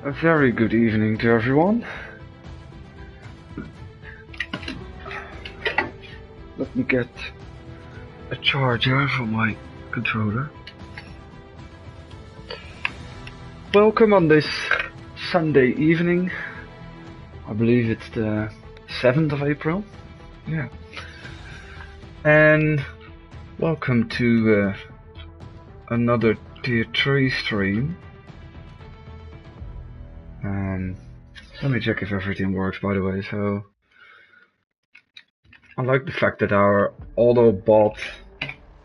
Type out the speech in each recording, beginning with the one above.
A very good evening to everyone. Let me get a charger for my controller. Welcome on this Sunday evening. I believe it's the 7th of April. Yeah. And welcome to another Tier 3 stream. Let me check if everything works, by the way. So I like the fact that our auto bot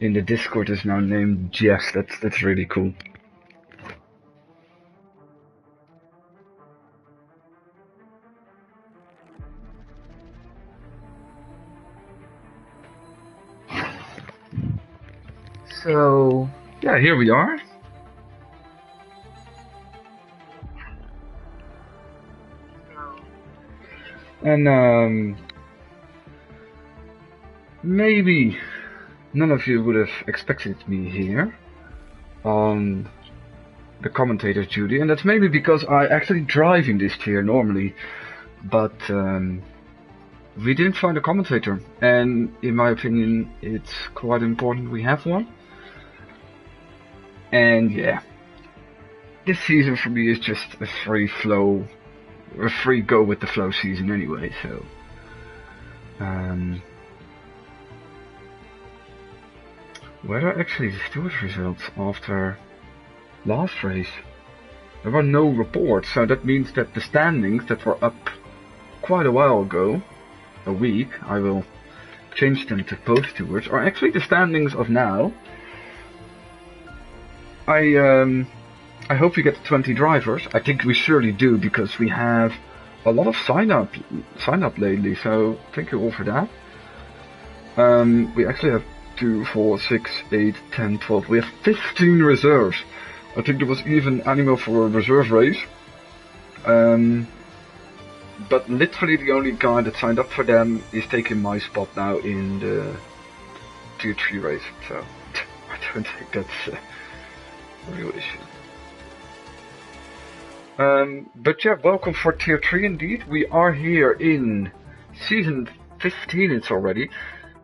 in the Discord is now named Jess. That's really cool. So yeah, here we are. And maybe none of you would have expected me here on the commentator's duty, and that's maybe because I actually drive in this tier normally, but we didn't find a commentator, and in my opinion it's quite important we have one. And yeah, this season for me is just a free flow, a free go with the flow season anyway, so where are actually the stewards results after last race? There were no reports, so that means that the standings that were up quite a while ago, a week, I will change them to post stewards, are actually the standings of now. I hope we get 20 drivers. I think we surely do, because we have a lot of sign up lately, so thank you all for that. We actually have 2, 4, 6, 8, 10, 12. We have 15 reserves. I think there was even animal for a reserve race. But literally the only guy that signed up for them is taking my spot now in the Tier 3 race. So I don't think that's a real issue. But yeah, welcome for Tier 3 indeed. We are here in Season 15 it's already.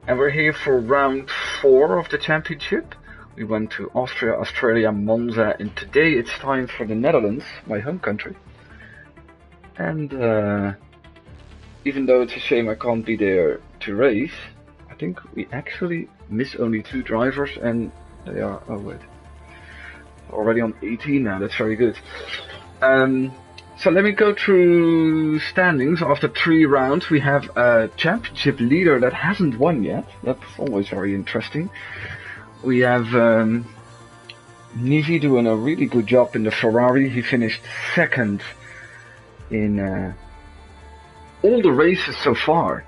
And we're here for round 4 of the championship. We went to Austria, Australia, Monza, and today it's time for the Netherlands, my home country. And even though it's a shame I can't be there to race, I think we actually miss only 2 drivers, and they are, oh wait, already on 18 now, that's very good. So let me go through standings. After 3 rounds, we have a championship leader that hasn't won yet. That's always very interesting. We have Nivi doing a really good job in the Ferrari. He finished 2nd in all the races so far.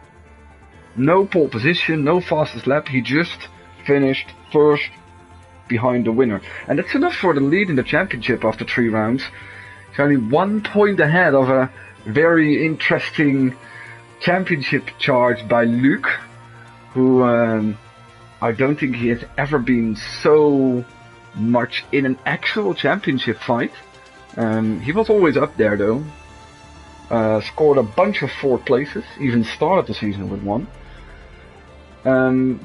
No pole position, no fastest lap. He just finished 1st behind the winner. And that's enough for the lead in the championship after 3 rounds. He's only 1 point ahead of a very interesting championship charge by Luke, who I don't think he has ever been so much in an actual championship fight. He was always up there though. Scored a bunch of 4th places, even started the season with 1.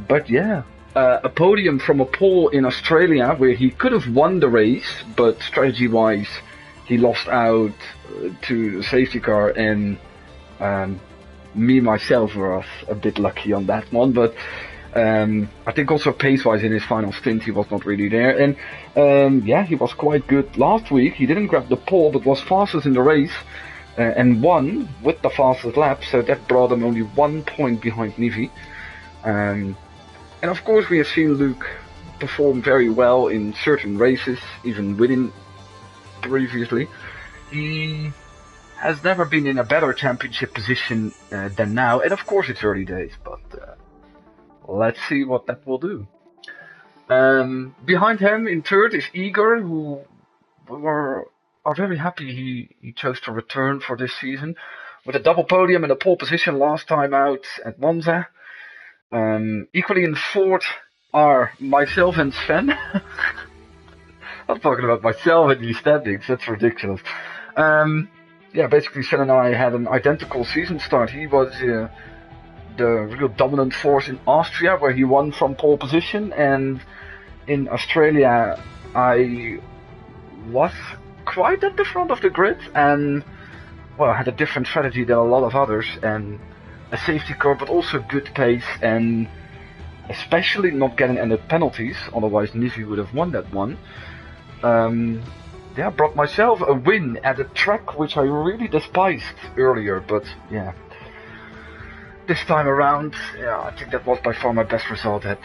But yeah, a podium from a pole in Australia where he could have won the race, but strategy-wise he lost out to the safety car, and me myself was a bit lucky on that one, but I think also pace-wise in his final stint he was not really there. And yeah, he was quite good last week. He didn't grab the pole but was fastest in the race and won with the fastest lap, so that brought him only 1 point behind Nivi. And of course we have seen Luke perform very well in certain races, even winning previously. He has never been in a better championship position than now, and of course it's early days, but let's see what that will do. Behind him in 3rd is Igor, who are very happy he chose to return for this season with a double podium and a pole position last time out at Monza. Equally in 4th are myself and Sven. I'm talking about myself in these standings, that's ridiculous. Yeah, basically Sven and I had an identical season start. He was the real dominant force in Austria, where he won from pole position, and in Australia I was quite at the front of the grid, and well, had a different strategy than a lot of others, and a safety car, but also good pace, and especially not getting any penalties, otherwise Nivi would have won that one. Yeah, brought myself a win at a track which I really despised earlier, but yeah. This time around, yeah, I think that was by far my best result at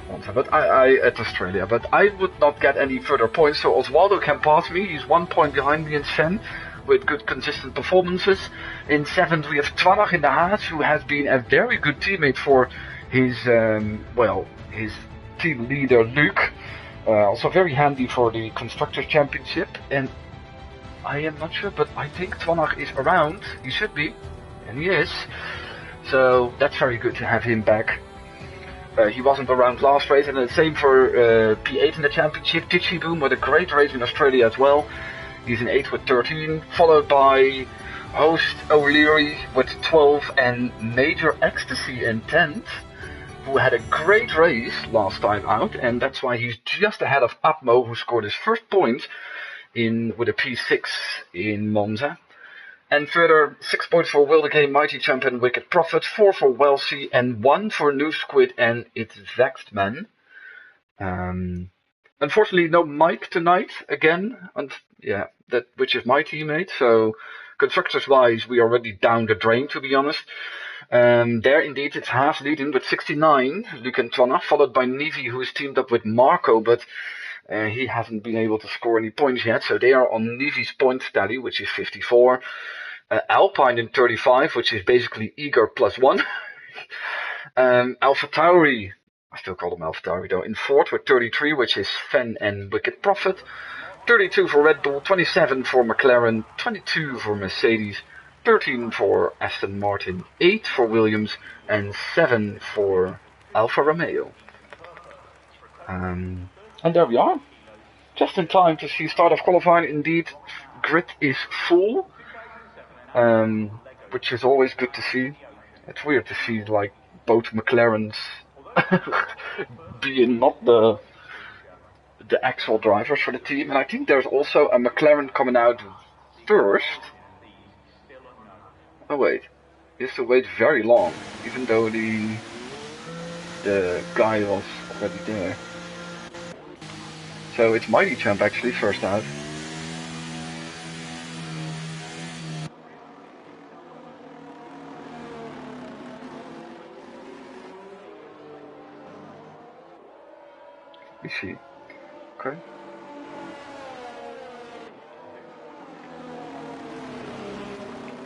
Monza, but at Australia. But I would not get any further points, so Oswaldo can pass me. He's 1 point behind me in Sven, with good consistent performances. In 7th we have Twannach in the Haas, who has been a very good teammate for his his team leader Luke. Also very handy for the Constructors' Championship, and I am not sure, but I think Twannach is around. He should be, and he is. So that's very good to have him back. He wasn't around last race, and the same for P8 in the championship. Tichiboom with a great race in Australia as well. He's in 8th with 13, followed by Host O'Leary with 12 and Major Ecstasy in 10th, who had a great race last time out, and that's why he's just ahead of Apmo, who scored his first point with a P6 in Monza. And further, 6 points for Will the Game, Mighty Champion, Wicked Prophet, 4 for Welsie, and 1 for New Squid and It's Vexed Man. Unfortunately, no Mike tonight again, which is my teammate. So, constructors-wise, we are already down the drain, to be honest. There, indeed, it's Haas leading with 69, Luke and Twannach, followed by Nivi, who is teamed up with Marco, but he hasn't been able to score any points yet. So they are on Nivi's point tally, which is 54. Alpine in 35, which is basically Igor plus 1. Alpha Tauri, I still call them Alpha Tauri though, in 4th with 33, which is Fen and Wicked Prophet. 32 for Red Bull, 27 for McLaren, 22 for Mercedes, 13 for Aston Martin, 8 for Williams, and 7 for Alfa Romeo. And there we are. Just in time to see start of qualifying. Indeed, grid is full, which is always good to see. It's weird to see like both McLarens being not the actual drivers for the team, and I think there's also a McLaren coming out first. Oh wait, you have to wait very long, even though the guy was already there. So it's Mighty Champ actually first out. We see. Okay.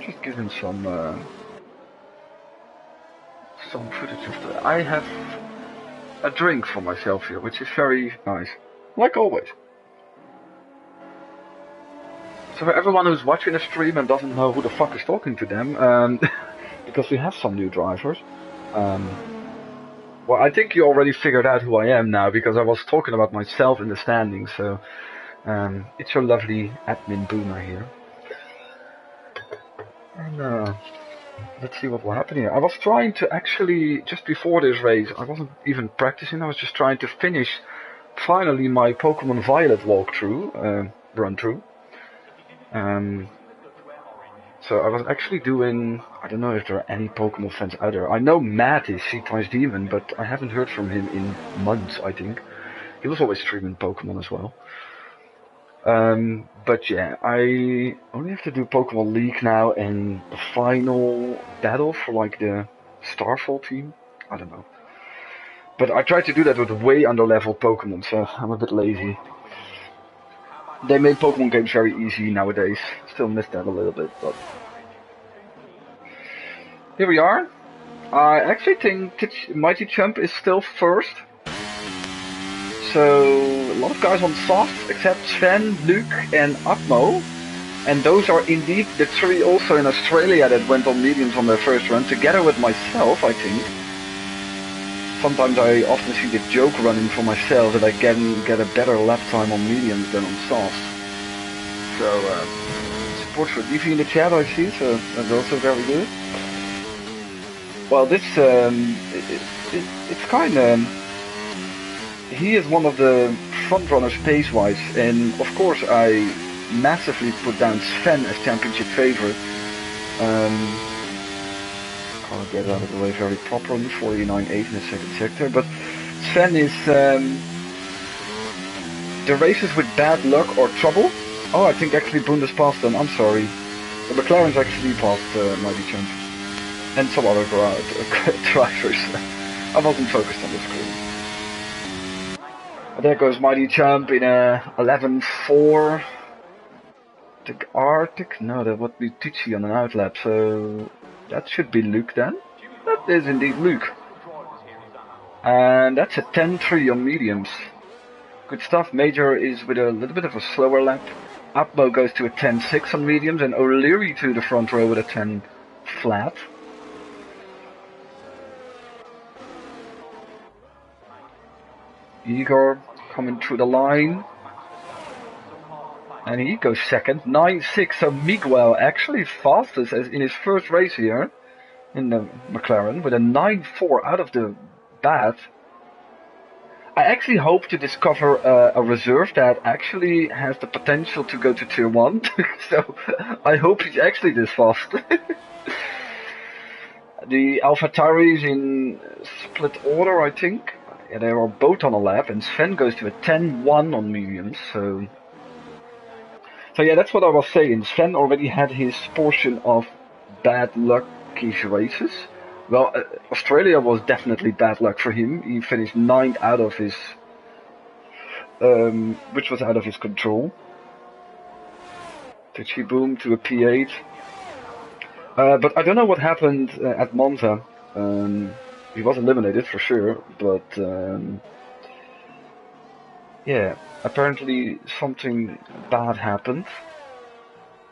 Just give him some footage of that. I have a drink for myself here, which is very nice, like always. So for everyone who's watching the stream and doesn't know who the fuck is talking to them, because we have some new drivers. Well, I think you already figured out who I am now, because I was talking about myself in the standings, so it's your lovely admin Boomer here. And let's see what will happen here. I was trying to actually, just before this race, I wasn't even practicing, I was just trying to finish finally my Pokemon Violet walkthrough, run-through. So I was actually doing, I don't know if there are any Pokemon fans out there. I know Matt is C-Twice Demon, but I haven't heard from him in months, I think. He was always streaming Pokemon as well. But yeah, I only have to do Pokemon League now and the final battle for like the Starfall team. I don't know. But I tried to do that with way under-leveled Pokemon, so I'm a bit lazy. They made Pokemon games very easy nowadays. Still miss that a little bit, but here we are. I actually think Mighty Champ is still first. So a lot of guys on soft, except Sven, Luke, and Atmo. And those are indeed the 3 also in Australia that went on mediums on their first run, together with myself, I think. Sometimes I often see the joke running for myself that I get a better lap time on mediums than on soft. So support for DV in the chat I see, so that's also very good. Well, this it's kind of he is one of the front runners pace-wise, and of course I massively put down Sven as championship favorite. Can't get out of the way very properly. 49.8 in the second sector, but Sven is the races with bad luck or trouble. Oh, I think actually Bundes passed them. I'm sorry. The McLaren's actually passed Mighty Chump and some other drivers. I wasn't focused on the screen. There goes Mighty Chump in a 11.4. The Arctic? No, that would be Tichy on an outlap, so that should be Luke then. That is indeed Luke. And that's a 10.3 on mediums. Good stuff. Major is with a little bit of a slower lap. Apmo goes to a 10.6 on mediums, and O'Leary to the front row with a 10 flat. Igor coming through the line. And he goes second, 9.6. So Miguel actually fastest as in his first race here in the McLaren with a 9.4 out of the bat. I actually hope to discover a reserve that actually has the potential to go to tier 1. So I hope he's actually this fast. The AlphaTauris in split order, I think. Yeah, they are both on a lap, and Sven goes to a 10.1 on mediums. So yeah, that's what I was saying. Sven already had his portion of bad lucky races. Well, Australia was definitely bad luck for him. He finished 9th out of his, which was out of his control. Touchy boom to a P8. But I don't know what happened at Monza. He was eliminated for sure, but yeah, apparently something bad happened.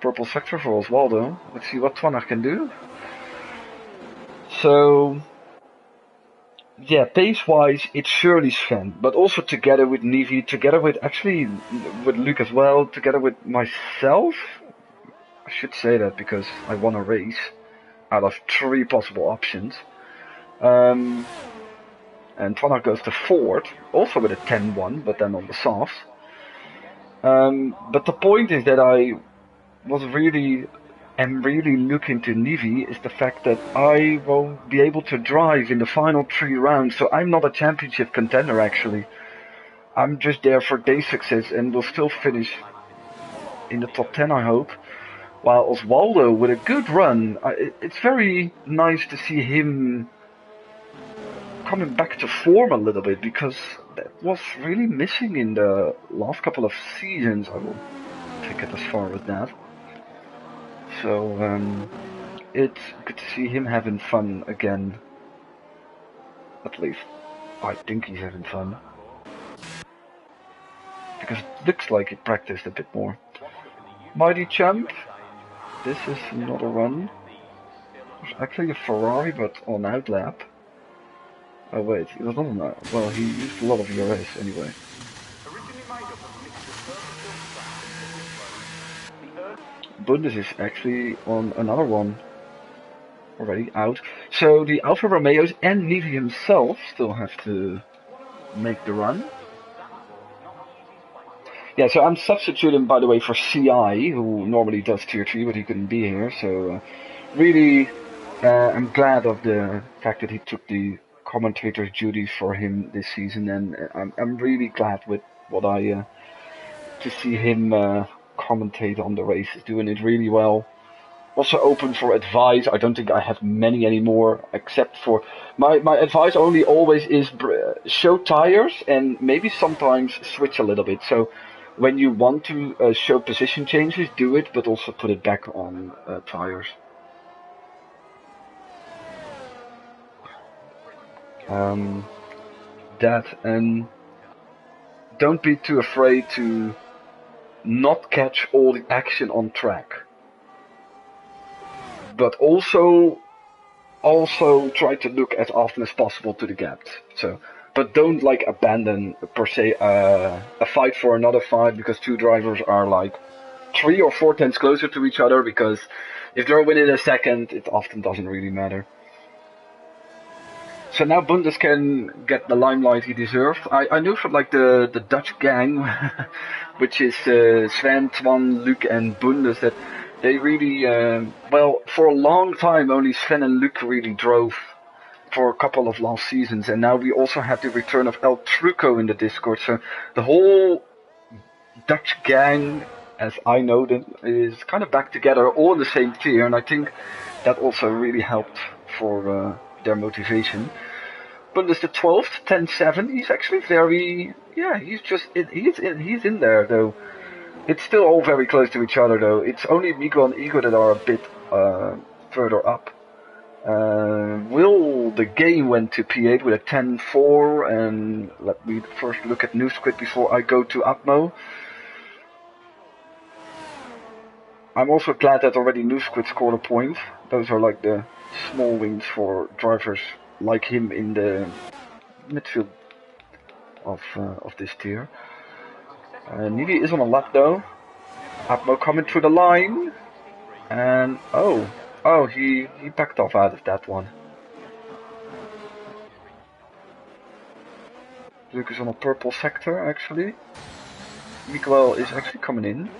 Purple sector for Oswaldo. Let's see what Twanner can do. So yeah, pace-wise, it's surely Sven, but also together with Nivi, together with actually with Luke as well, together with myself. I should say that because I won a race out of 3 possible options. And Twanner goes to 4th, also with a 10.1, but then on the softs. But the point is that I am really looking to Nivi is the fact that I won't be able to drive in the final 3 rounds, so I'm not a championship contender actually. I'm just there for day success and will still finish in the top 10 I hope. While Oswaldo with a good run, it's very nice to see him coming back to form a little bit, because that was really missing in the last couple of seasons. I will take it as far as that. So it's good to see him having fun again. At least I think he's having fun, because it looks like he practiced a bit more. Mighty Champ, this is not a run. There's actually a Ferrari, but on outlap. Oh wait, it was not on that. Well, he used a lot of ERS anyway. Bundes is actually on another one already out. So the Alfa Romeos and Nivi himself still have to make the run. Yeah, so I'm substituting, by the way, for CI, who normally does tier 3, but he couldn't be here. So really, I'm glad of the fact that he took the commentator's duties for him this season, and I'm really glad with what I to see him commentate on the races, doing it really well. Also open for advice. I don't think I have many anymore, except for my advice only always is show tires and maybe sometimes switch a little bit. So when you want to show position changes, do it, but also put it back on tires. That, and don't be too afraid to not catch all the action on track, but also try to look as often as possible to the gaps. So, but don't like abandon per se a fight for another fight because 2 drivers are like 3 or 4 tenths closer to each other, because if they're within a second, it often doesn't really matter. So now Bundes can get the limelight he deserved. I knew from like the Dutch gang, which is Sven, Twan, Luc and Bundes, that they really, well, for a long time only Sven and Luc really drove for a couple of last seasons, and now we also have the return of El Truco in the Discord, so the whole Dutch gang, as I know them, is kind of back together, all in the same tier, and I think that also really helped for their motivation. Bundes the 12th, 10-7, he's actually very, yeah, he's in there though. It's still all very close to each other though. It's only Miguel and Igor that are a bit further up. Will the game went to P8 with a 10-4, and let me first look at New Squid before I go to Atmo. I'm also glad that already New Squid scored a point. Those are like the small wins for drivers like him in the midfield of this tier. Nivi is on a lap though. Atmo coming through the line, and he backed off out of that one. Luke is on a purple sector actually. Miguel is actually coming in.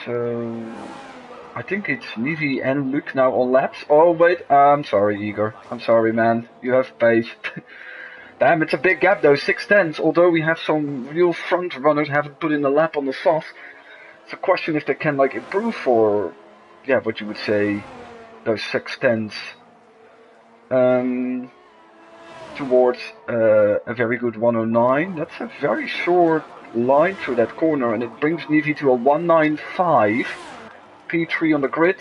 So I think it's Nivi and Luke now on laps. Oh wait, I'm sorry Igor. I'm sorry man. You have pace. Damn, it's a big gap though, 6 tenths. Although we have some real front runners haven't put in a lap on the soft. It's a question if they can like improve for, yeah, what you would say, those 6 tenths towards a very good 109. That's a very short line through that corner, and it brings Nivi to a 195. P3 on the grid.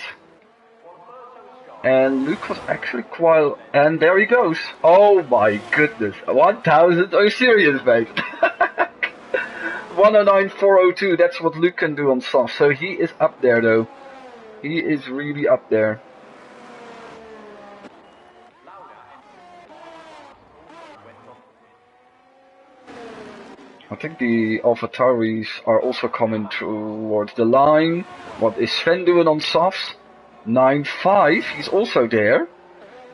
And Luke was actually quite, and there he goes. Oh my goodness, 1000, are you serious mate? 109.402, that's what Luke can do on soft, so he is up there though. He is really up there. I think the AlphaTauris are also coming towards the line. What is Sven doing on softs? 9.5, he's also there.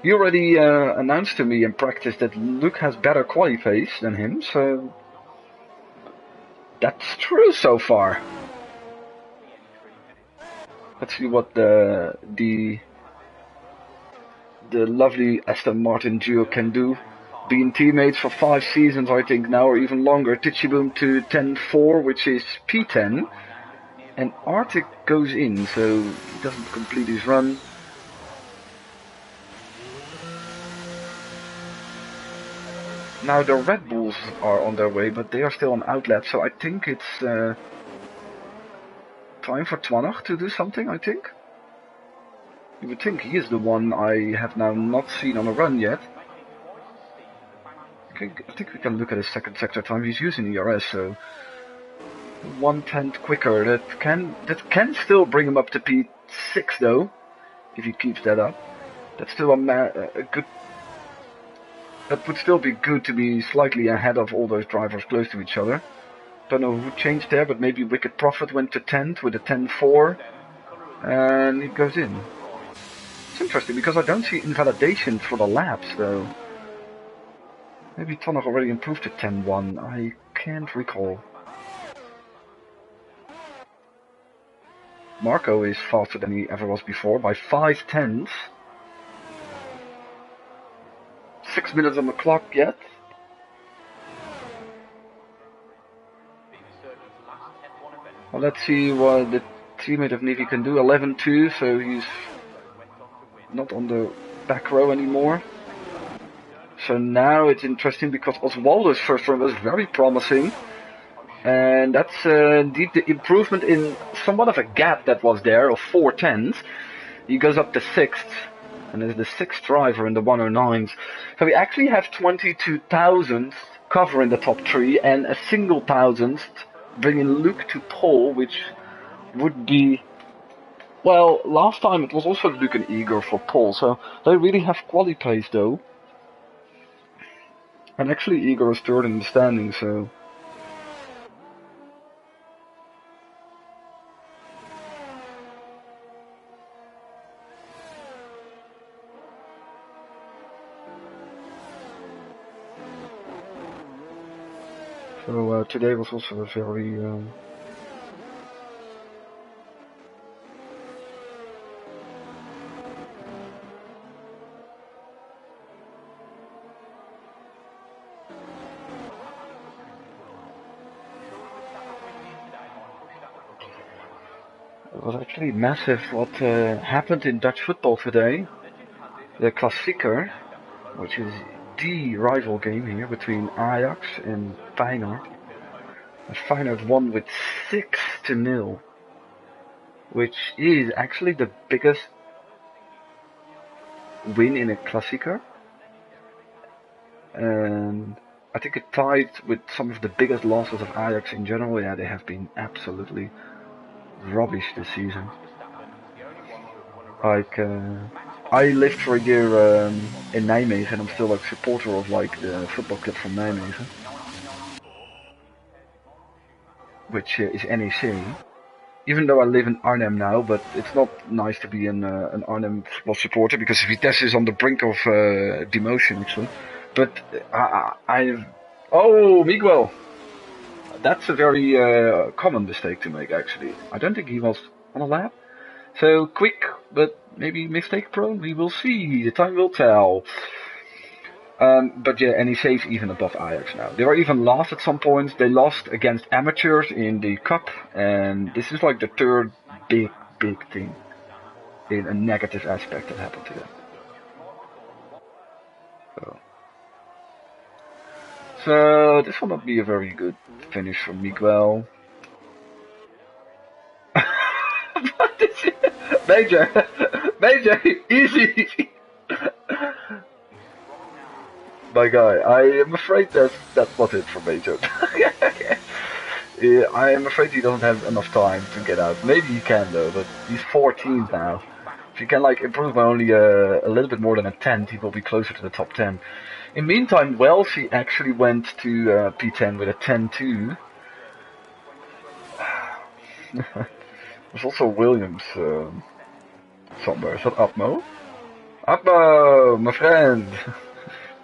He already announced to me in practice that Luke has better quali pace than him, so that's true so far. Let's see what the lovely Aston Martin duo can do. Being teammates for 5 seasons, I think now, or even longer. Tichiboom to 10-4, which is P10. And Arctic goes in, so he doesn't complete his run. Now the Red Bulls are on their way, but they are still on outlet, so I think it's time for Twanach to do something, I think. You would think he is the one I have now not seen on a run yet. I think we can look at his second sector time. He's using ERS, so 1/10 quicker. That can still bring him up to P6 though, if he keeps that up. That's still a good. That would still be good to be slightly ahead of all those drivers close to each other. Don't know who changed there, but maybe Wicked Prophet went to 10th with a 10-4, and it goes in. It's interesting because I don't see invalidation for the laps though. Maybe Tonnach already improved to 10-1, I can't recall. Marco is faster than he ever was before by 5 tenths. 6 minutes on the clock yet. Well, let's see what the teammate of Nivi can do. 11-2, so he's not on the back row anymore. So now it's interesting because Oswaldo's first run was very promising. And that's indeed the improvement in somewhat of a gap that was there of 4 tenths. He goes up to 6th, and is the 6th driver in the 109s. So we actually have 22 thousandths cover in the top 3 and a single thousandth bringing Luke to pole, which would be, well, last time it was also Luke and Igor for pole, so they really have quality pace though. And actually Igor is third in the standing, so So today was also a very it was actually massive what happened in Dutch football today. The Klassieker, which is the rival game here between Ajax and Feyenoord. And Feyenoord won with 6-0, which is actually the biggest win in a Klassieker. And I think it tied with some of the biggest losses of Ajax in general. Yeah, they have been absolutely rubbish this season. Like, I lived for a year in Nijmegen, and I'm still like supporter of like the football club from Nijmegen, which is NEC. Even though I live in Arnhem now, but it's not nice to be an Arnhem football supporter because Vitesse is on the brink of demotion actually. But oh, Miguel, that's a very common mistake to make actually. I don't think he was on a lap. So quick, but maybe mistake prone. We will see. The time will tell. But yeah, NEC is even above Ajax now. They were even last at some points. They lost against amateurs in the cup, and this is like the third big thing in a negative aspect that happened to them. So this will not be a very good finish from Miguel. What is it? Major, easy. My guy, I am afraid that's not it for Major. Yeah, I am afraid he doesn't have enough time to get out. Maybe he can though, but he's 14 now. If he can like improve by only a little bit more than a tenth, he will be closer to the top 10. In the meantime, Welsh actually went to P10 with a 10-2. There's also Williams somewhere. Is that Upmo? Upmo, my friend!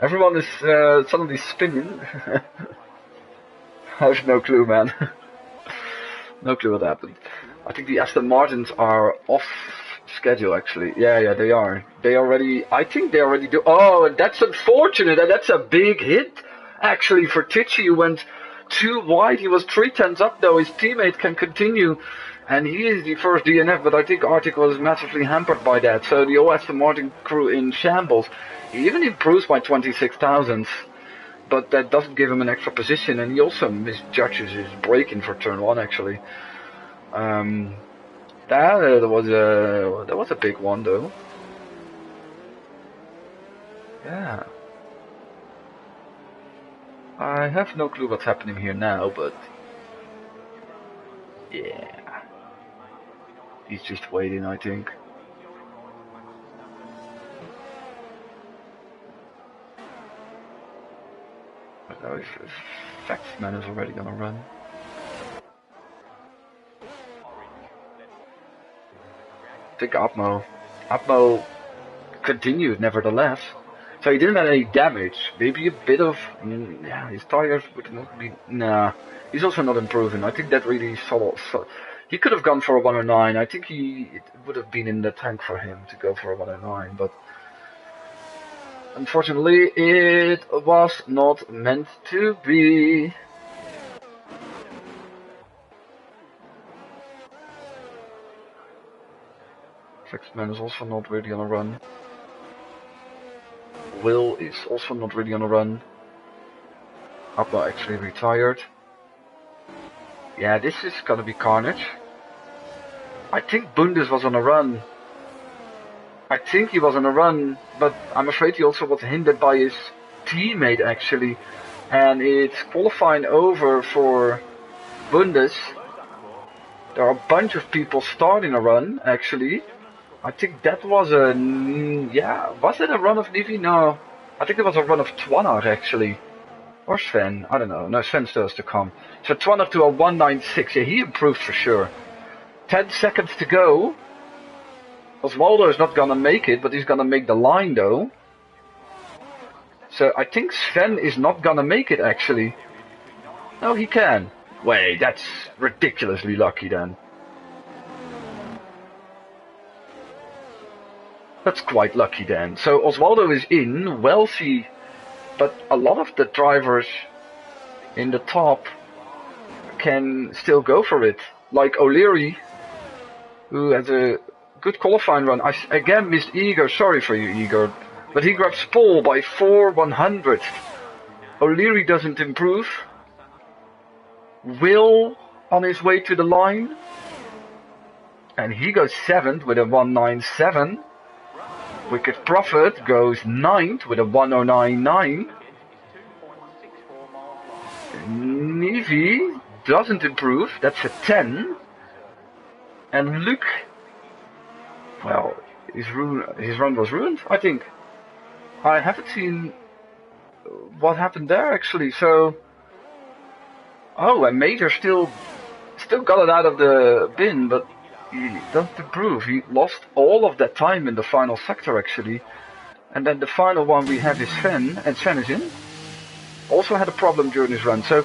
Everyone is suddenly spinning. I have no clue, man. No clue what happened. I think the Aston Martins are off schedule, actually. Yeah, they are. I think they already do. Oh, and that's unfortunate. And that's a big hit, actually, for Tichy, who went too wide. He was 3/10 up, though. His teammate can continue. And he is the first DNF, but I think Arctic was massively hampered by that. So the whole Aston Martin crew in shambles. He even improves by 26 thousandths, but that doesn't give him an extra position, and he also misjudges his braking for turn 1, actually. That was a big one, though. Yeah. I have no clue what's happening here now, but yeah. He's just waiting, I think. I don't know if Factsman is already gonna run. I think Upmo continued nevertheless. So he didn't have any damage. Maybe a bit of... yeah, his tires would not be... Nah. He's also not improving. I think that really... he could have gone for a 109. I think it would have been in the tank for him to go for a 109, but... unfortunately, it was not meant to be. Factsman is also not really on a run. Will is also not really on a run. Abba actually retired. Yeah, this is gonna be carnage. I think Bundes was on a run. I think he was on a run, but I'm afraid he also was hindered by his teammate actually. And it's qualifying over for Bundes. There are a bunch of people starting a run actually. I think that was a... yeah, was it a run of Nivi? No. I think it was a run of Twannar actually. Or Sven, I don't know. No, Sven still has to come. So Twannar to a 196, yeah, he improved for sure. 10 seconds to go. Oswaldo is not gonna make it, but he's gonna make the line though. So I think Sven is not gonna make it actually. No, he can. Wait, that's ridiculously lucky then. That's quite lucky then. So Osvaldo is in, Wellesley, but a lot of the drivers in the top can still go for it. Like O'Leary, who has a good qualifying run. I again missed Igor, sorry for you Igor. But he grabs pole by 4/100th. O'Leary doesn't improve. Will on his way to the line. And he goes 7th with a 197. Wicked Prophet goes 9th with a 1099. Nivi doesn't improve, that's a 10. And Luke, well, his run was ruined, I think. I haven't seen what happened there actually, so... Oh, and Major still got it out of the bin, but he doesn't improve. He lost all of that time in the final sector actually. And then the final one we have is Sven, and Sven is in. Also had a problem during his run, so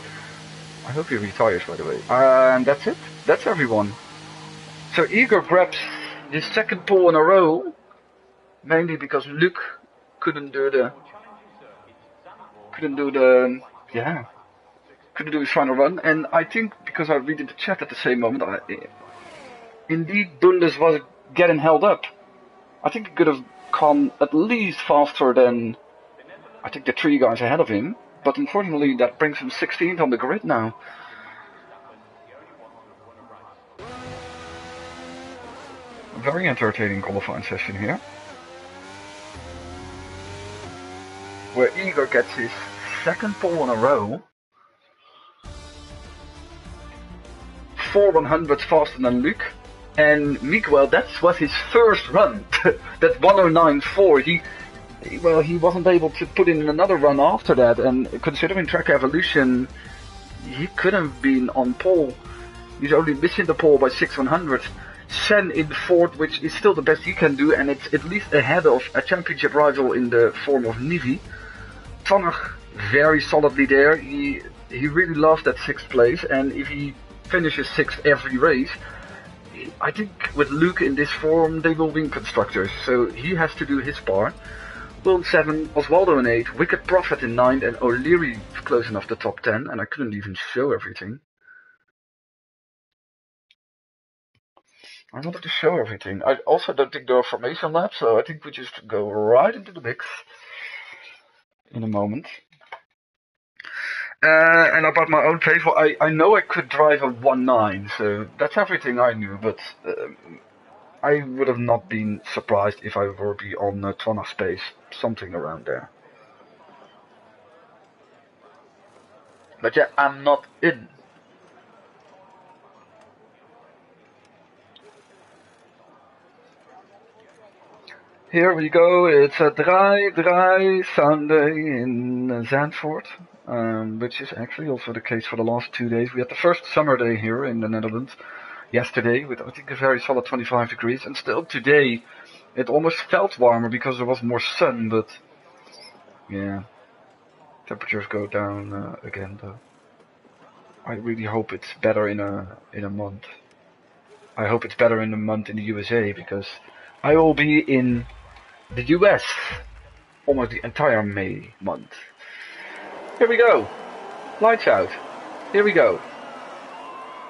I hope he retires by the way. And that's it. That's everyone. So Igor grabs his second pole in a row, mainly because Luke couldn't do his final run, and I think because I read in the chat at the same moment, indeed Bundes was getting held up. I think he could have come at least faster than I think the 3 guys ahead of him, but unfortunately that brings him 16th on the grid now. A very entertaining qualifying session here, where Igor gets his second pole in a row. 4/100 faster than Luke, and Miguel, that was his first run. That 109.4. He wasn't able to put in another run after that, and considering Track Evolution, he could have been on pole. He's only missing the pole by 6/100. Sen in 4th, which is still the best he can do, and it's at least ahead of a championship rival in the form of Nivi. Tonnach very solidly there. He really loves that 6th place, and if he finishes 6th every race, I think with Luke in this form they will win constructors, so he has to do his part. Will in 7, Osvaldo in 8, Wicked Prophet in 9, and O'Leary closing off the top 10, and I couldn't even show everything. I wanted to show everything. I also don't think there are formation laps, so I think we just go right into the mix in a moment. And about my own pace, well, I know I could drive a 1.9, so that's everything I knew, but I would have not been surprised if I were be on 12 pace, something around there. But yeah, I'm not in. Here we go, it's a dry Sunday in Zandvoort. Which is actually also the case for the last 2 days. We had the first summer day here in the Netherlands yesterday with I think a very solid 25 degrees, and still today it almost felt warmer because there was more sun, but yeah, temperatures go down again though. I really hope it's better in a month. I hope it's better in a month in the USA, because I will be in the US almost the entire May month. Here we go. Lights out. Here we go.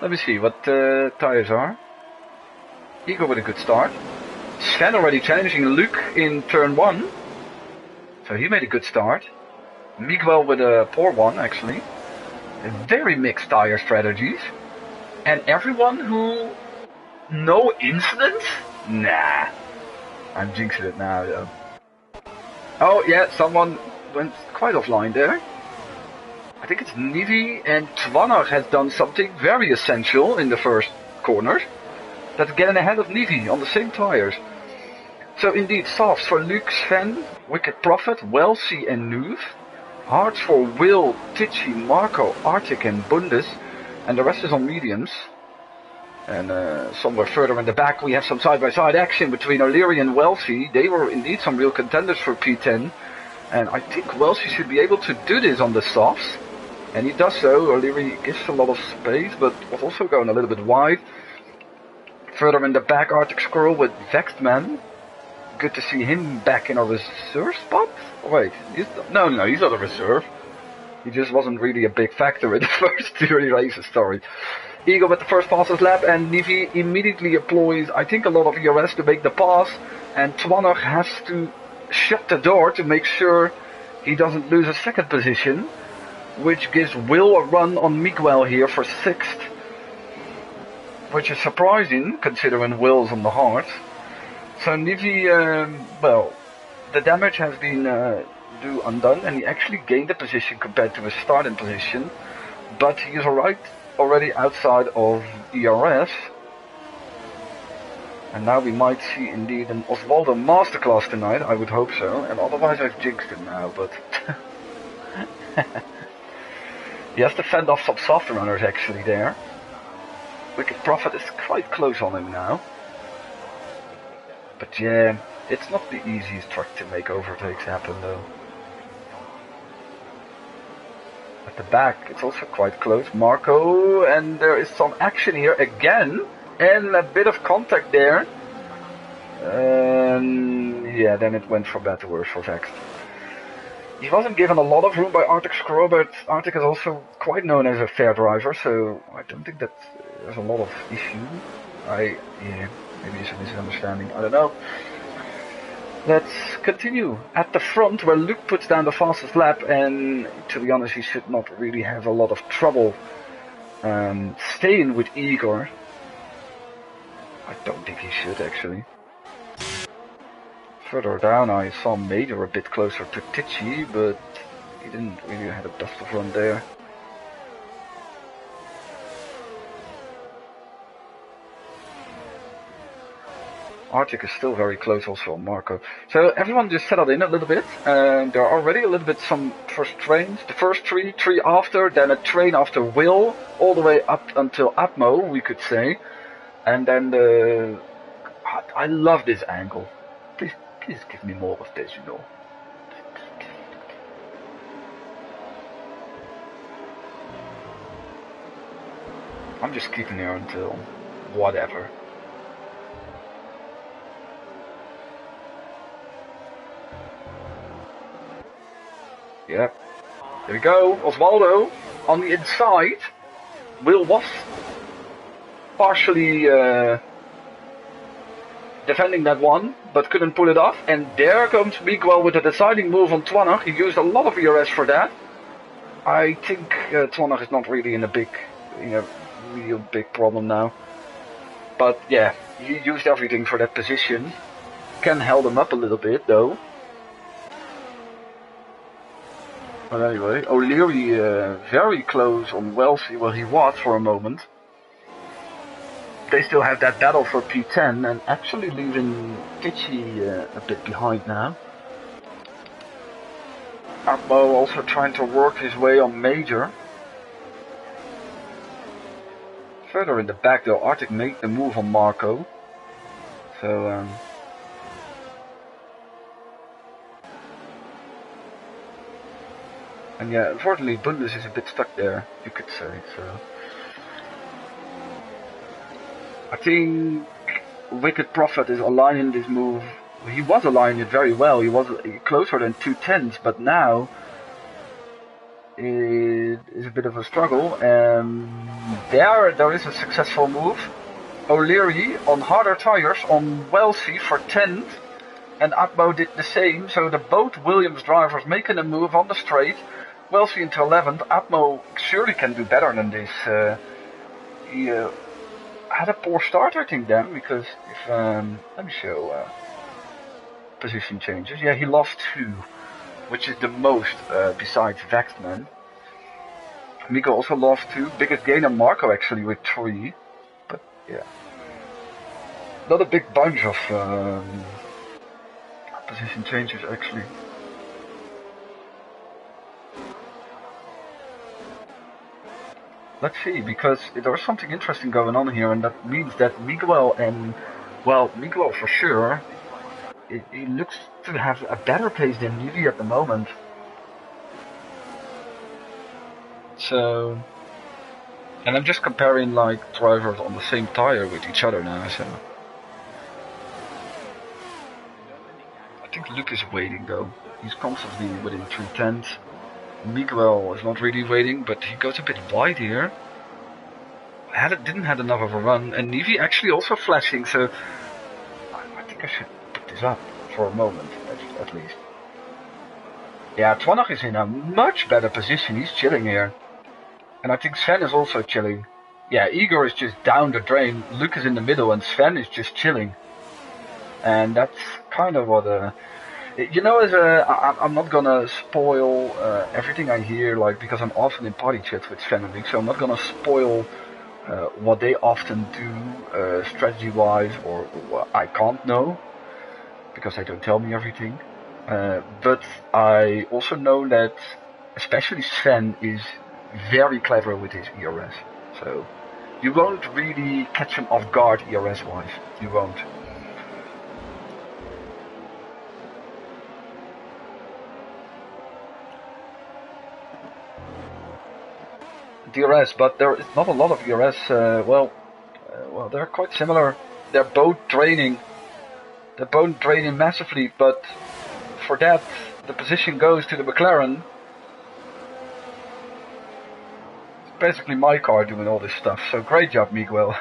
Let me see what the tires are. Igor with a good start. Sven already challenging Luke in turn 1. So he made a good start. Miguel with a poor one actually. Very mixed tire strategies. And everyone who... No incidents? Nah. I'm jinxing it now though. Oh yeah, someone went quite offline there. I think it's Nivi, and Twanach has done something very essential in the first corners. That's getting ahead of Nivi on the same tires. So indeed, softs for Luke, Sven, Wicked Prophet, Wellesley and Nuve. Hards for Will, Tichy, Marco, Arctic and Bundes. And the rest is on mediums. And somewhere further in the back we have some side-by-side action between O'Leary and Wellesley. They were indeed some real contenders for P10. And I think Wellesley should be able to do this on the softs. And he does so. O'Leary gives a lot of space, but was also going a little bit wide. Further in the back, Arctic Squirrel with Vexed Man. Good to see him back in a reserve spot. Wait, he's not a reserve. He just wasn't really a big factor in the first 2 races, sorry. Eagle with the first fastest lap, and Nivi immediately employs, I think, a lot of ERS to make the pass. And Twanner has to shut the door to make sure he doesn't lose a second position, which gives Will a run on Miguel here for 6th. Which is surprising, considering Will's on the hard. So Nivi, well, the damage has been undone, and he actually gained a position compared to his starting position. But he is already outside of ERS. And now we might see indeed an Osvaldo masterclass tonight, I would hope so. And otherwise I've jinxed it now, but... he has to fend off some soft runners actually there. Wicked Prophet is quite close on him now. But yeah, it's not the easiest track to make overtakes happen though. At the back, it's also quite close. Marco, and there is some action here again. And a bit of contact there. Yeah, then it went from bad to worse for Vex. He wasn't given a lot of room by Arctic Squirrel, but Arctic is also quite known as a fair driver, so I don't think that there's a lot of issue. Yeah, maybe it's a misunderstanding, I don't know. Let's continue at the front where Luke puts down the fastest lap, and to be honest he should not really have a lot of trouble staying with Igor. I don't think he should actually. Further down I saw Major a bit closer to Tichy, but he didn't really have a dust of run there. Arctic is still very close also on Marco. So everyone just settled in a little bit. There are already a little bit some first trains. The first three after, then a train after Will, all the way up until Atmo, we could say. And then the... I love this angle. Please give me more of this, you know. I'm just keeping here until whatever. Yeah, there we go. Osvaldo on the inside. Will was partially defending that one, but couldn't pull it off. And there comes Miguel with a deciding move on Twanner. He used a lot of ERS for that. I think Twanner is not really in a real big problem now. But yeah, he used everything for that position. Ken held him up a little bit though. But anyway, O'Leary very close on Wellesley, where he was for a moment. They still have that battle for P10 and actually leaving Tichy a bit behind now. Atmo also trying to work his way on Major. Further in the back though, Arctic made the move on Marco. So and yeah, unfortunately Bundes is a bit stuck there, you could say, so. I think Wicked Prophet is aligning this move. He was aligning it very well, he was closer than 2/10, but now it is a bit of a struggle. There is a successful move. O'Leary on harder tires on Wellesley for 10th, and Atmo did the same, so the both Williams drivers making a move on the straight. Wellesley into 11th. Atmo surely can do better than this. He had a poor start, I think, then, because if let me show position changes. Yeah, he lost 2, which is the most besides Vexman. Miko also lost 2. Biggest gainer Marco actually with 3, but yeah, not a big bunch of position changes actually. Let's see, because there's something interesting going on here, and that means that Miguel and, well, Miguel for sure, he looks to have a better pace than Nivi at the moment. So, and I'm just comparing like drivers on the same tire with each other now. So, I think Luke is waiting though. He's constantly within 3/10. Miguel is not really waiting, but he goes a bit wide here. Didn't have enough of a run, and Nivi actually also flashing. So, I think I should put this up for a moment at least. Yeah, Twanach is in a much better position. He's chilling here. And I think Sven is also chilling. Yeah, Igor is just down the drain. Luke is in the middle and Sven is just chilling. And that's kind of what... you know, I'm not gonna spoil everything I hear, like, because I'm often in party chats with Sven and Luke, so I'm not gonna spoil what they often do strategy-wise, or what I can't know, because they don't tell me everything. But I also know that especially Sven is very clever with his ERS. So you won't really catch him off guard ERS wise. You won't. DRS, but there is not a lot of ERS. Well, they're quite similar. They're both draining. They're both draining massively, but for that, the position goes to the McLaren. It's basically my car doing all this stuff, so great job, Miguel.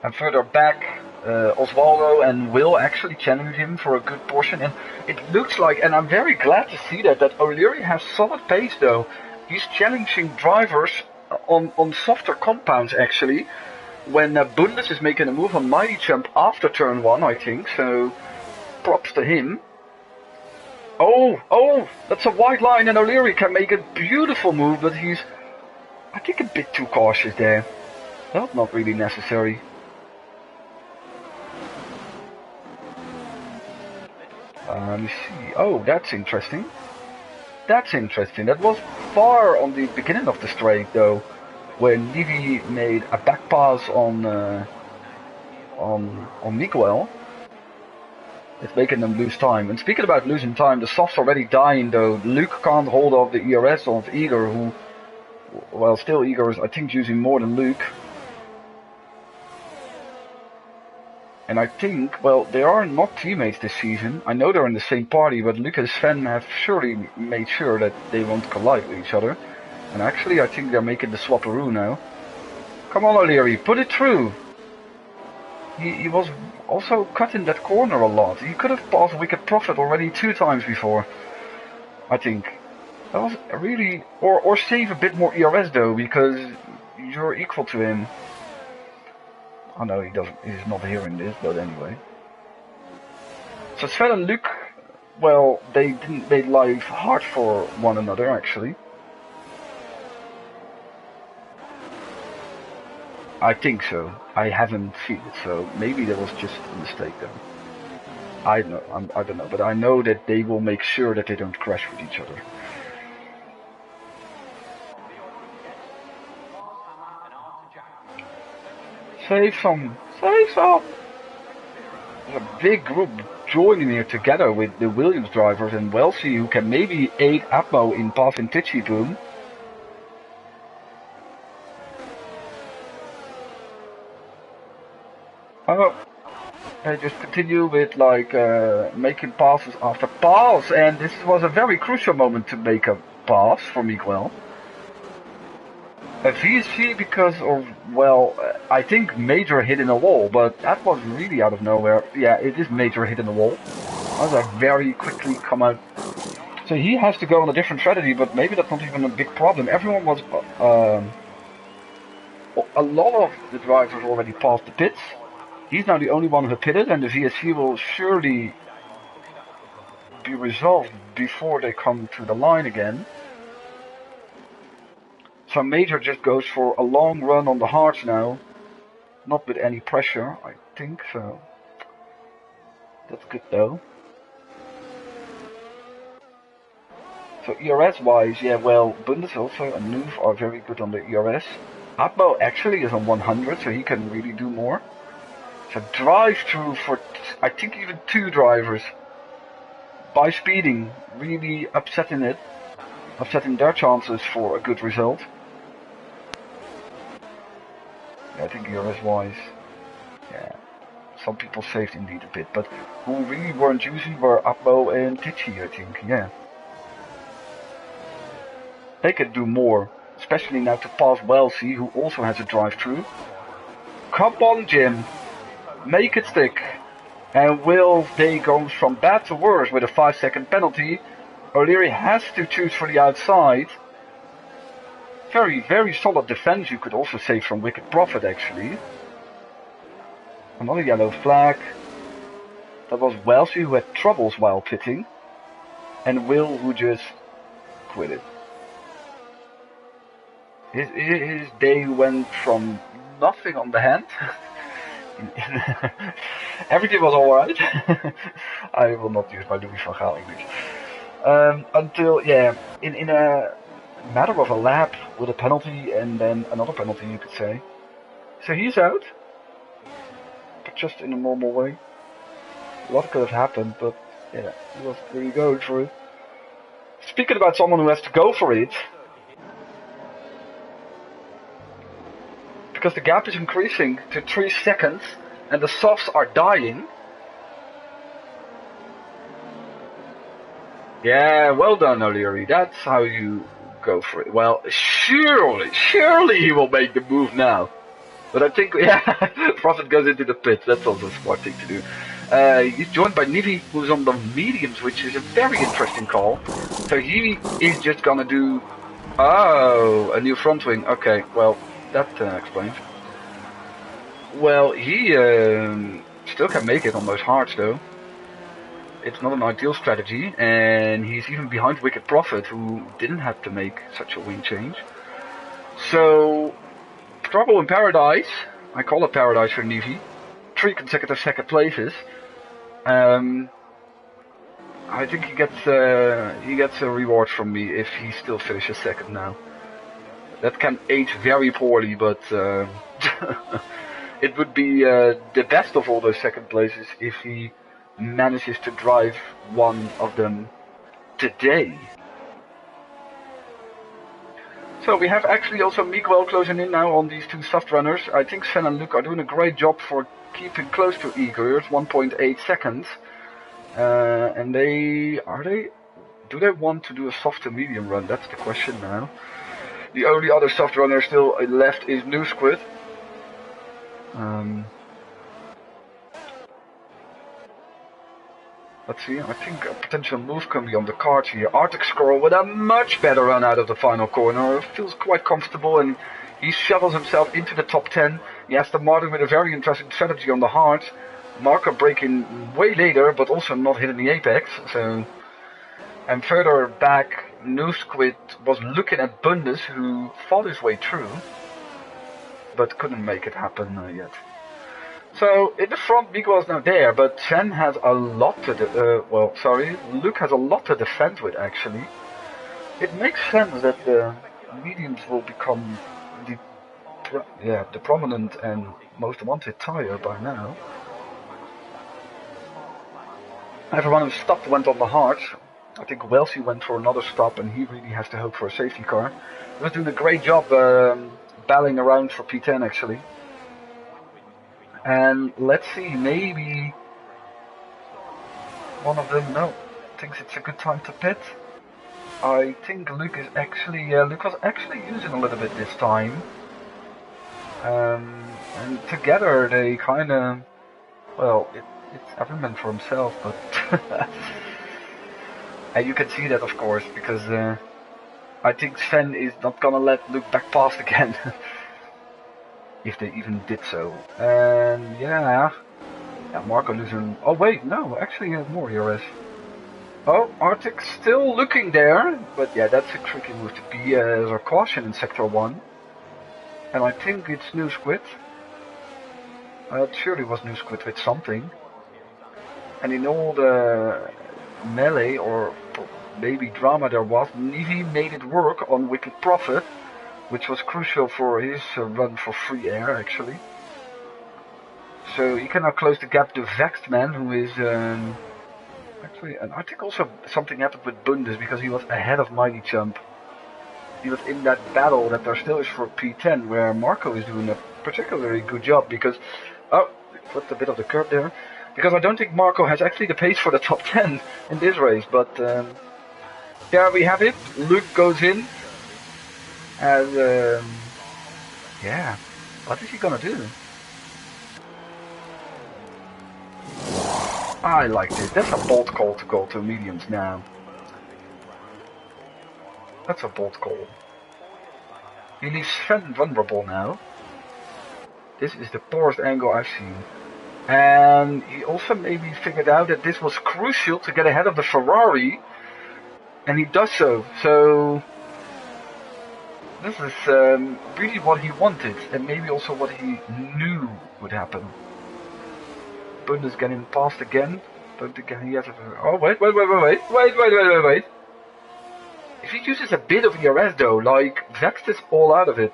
And further back, Osvaldo and Will actually challenge him for a good portion, and it looks like, and I'm very glad to see that O'Leary has solid pace though. He's challenging drivers on softer compounds actually, when Bundes is making a move on Mighty Jump after turn 1, I think, so props to him. Oh, that's a wide line, and O'Leary can make a beautiful move, but he's, I think, a bit too cautious there. Well, not really necessary. Let me see. Oh, that's interesting. That's interesting. That was far on the beginning of the straight, though, where Nivi made a back pass on Miguel. It's making them lose time. And speaking about losing time, the soft's already dying, though. Luke can't hold off the ERS of Igor, who, well, still Igor is, I think, using more than Luke. And I think, well, they are not teammates this season. I know they're in the same party, but Luke and Sven have surely made sure that they won't collide with each other. And actually, I think they're making the swapperoo now. Come on, O'Leary, put it through! He was also cutting that corner a lot. He could have passed Wicked Prophet already 2 times before, I think. That was really... Or save a bit more ERS though, because you're equal to him. I know he's not hearing this, but anyway. So Sven and Luke, well, they didn't make life hard for one another actually. I think so. I haven't seen it, so maybe that was just a mistake though. I don't know, but I know that they will make sure that they don't crash with each other. Save some! There's a big group joining here together with the Williams drivers and Wellesley, who can maybe aid Atmo in passing Tichy Boom. Oh, they just continue with like making passes after pass, and this was a very crucial moment to make a pass for Miguel. A VSV because of, well, I think major hit in the wall, but that was really out of nowhere. Yeah, it is major hit in the wall. That was a very quickly come out. So he has to go on a different strategy, but maybe that's not even a big problem. Everyone was, a lot of the drivers already passed the pits. He's now the only one who pitted, and the VSV will surely be resolved before they come to the line again. So Major just goes for a long run on the hards now, not with any pressure, I think, so that's good though. So ERS wise, yeah, well, Bundes also and Noof are very good on the ERS. Atmo actually is on 100, so he can really do more. So drive through for, I think, even 2 drivers by speeding, really upsetting it. upsetting their chances for a good result. Yeah, I think ERS-wise, yeah, some people saved indeed a bit, but who really weren't using were Abbo and Tichy, I think, yeah. They could do more, especially now to pass Wellesley, who also has a drive-through. Come on, Jim, make it stick. And will they go from bad to worse with a 5-second penalty? O'Leary has to choose for the outside. Very, very solid defense, you could also say, from Wicked Prophet, actually. Another yellow flag. That was Wellesley who had troubles while pitting. And Will who just quit it. His day went from nothing on the hand. Everything was alright. I will not use my Louis van Gaal English. Until, yeah, in a matter of a lap with a penalty and then another penalty, you could say. So he's out. But just in a normal way. A lot could have happened, but yeah, he was really going for it. Speaking about someone who has to go for it, because the gap is increasing to 3 seconds and the softs are dying. Yeah, well done, O'Leary. That's how you go for it. Well, surely he will make the move now. But I think, yeah, Prophet goes into the pit. That's also a smart thing to do. He's joined by Nivi, who's on the mediums, which is a very interesting call. So he is just gonna do, oh, a new front wing. Okay, well, that explains. Well, he still can make it on those hards though. It's not an ideal strategy, and he's even behind Wicked Prophet, who didn't have to make such a wing change. So, trouble in paradise. I call it paradise for Nivi. 3 consecutive second places. I think he gets a reward from me if he still finishes second now. That can age very poorly, but it would be the best of all those second places if he manages to drive one of them today. So we have actually also Miguel closing in now on these two soft runners. I think Sven and Luke are doing a great job for keeping close to Igor. It's 1.8 seconds. And do they want to do a soft to medium run? That's the question now. The only other soft runner still left is New Squid. Let's see, I think a potential move can be on the cards here. Arctic Squirrel with a much better run out of the final corner. Feels quite comfortable and he shovels himself into the top 10. He has the Martin with a very interesting strategy on the hard. Marker breaking way later, but also not hitting the apex. So, and further back, New Squid was looking at Bundes, who fought his way through, but couldn't make it happen yet. So, in the front, Miguel is now there, but Sven has a lot to Luke has a lot to defend with, actually. It makes sense that the mediums will become the prominent and most wanted tire by now. Everyone who stopped went on the hard. I think Wellesley went for another stop and he really has to hope for a safety car. He was doing a great job battling around for P10 actually. And let's see, maybe one of them thinks it's a good time to pit. I think Luke is actually Luke was actually using a little bit this time. And together they kinda it's every man for himself, but and you can see that of course because I think Sven is not gonna let Luke back past again. If they even did so. And yeah, Marco losing. Oh wait, no, actually he has more ERS. Oh, Arctic still looking there, but yeah, that's a tricky move to be. There's a caution in sector 1. And I think it's New Squid. It surely was New Squid with something. And in all the melee or maybe drama there was, Nivi made it work on Wicked Prophet, which was crucial for his run for free air, actually. So he can now close the gap to Vexed Man, who is actually, and I think also something happened with Bundes because he was ahead of Mighty Chump. he was in that battle that there still is for P10, where Marco is doing a particularly good job because, oh, flipped a bit of the curb there, because I don't think Marco has actually the pace for the top 10 in this race, but there we have it. Luke goes in, and yeah, what is he gonna do? I liked it. That's a bold call to go to mediums now. That's a bold call. He leaves Sven vulnerable now. This is the poorest angle I've seen. And he also maybe figured out that this was crucial to get ahead of the Ferrari. And he does so. So this is really what he wanted. And maybe also what he knew would happen. Bund is getting past again. But again he has a... Oh, wait. If he uses a bit of ERS though, like, Vext is all out of it.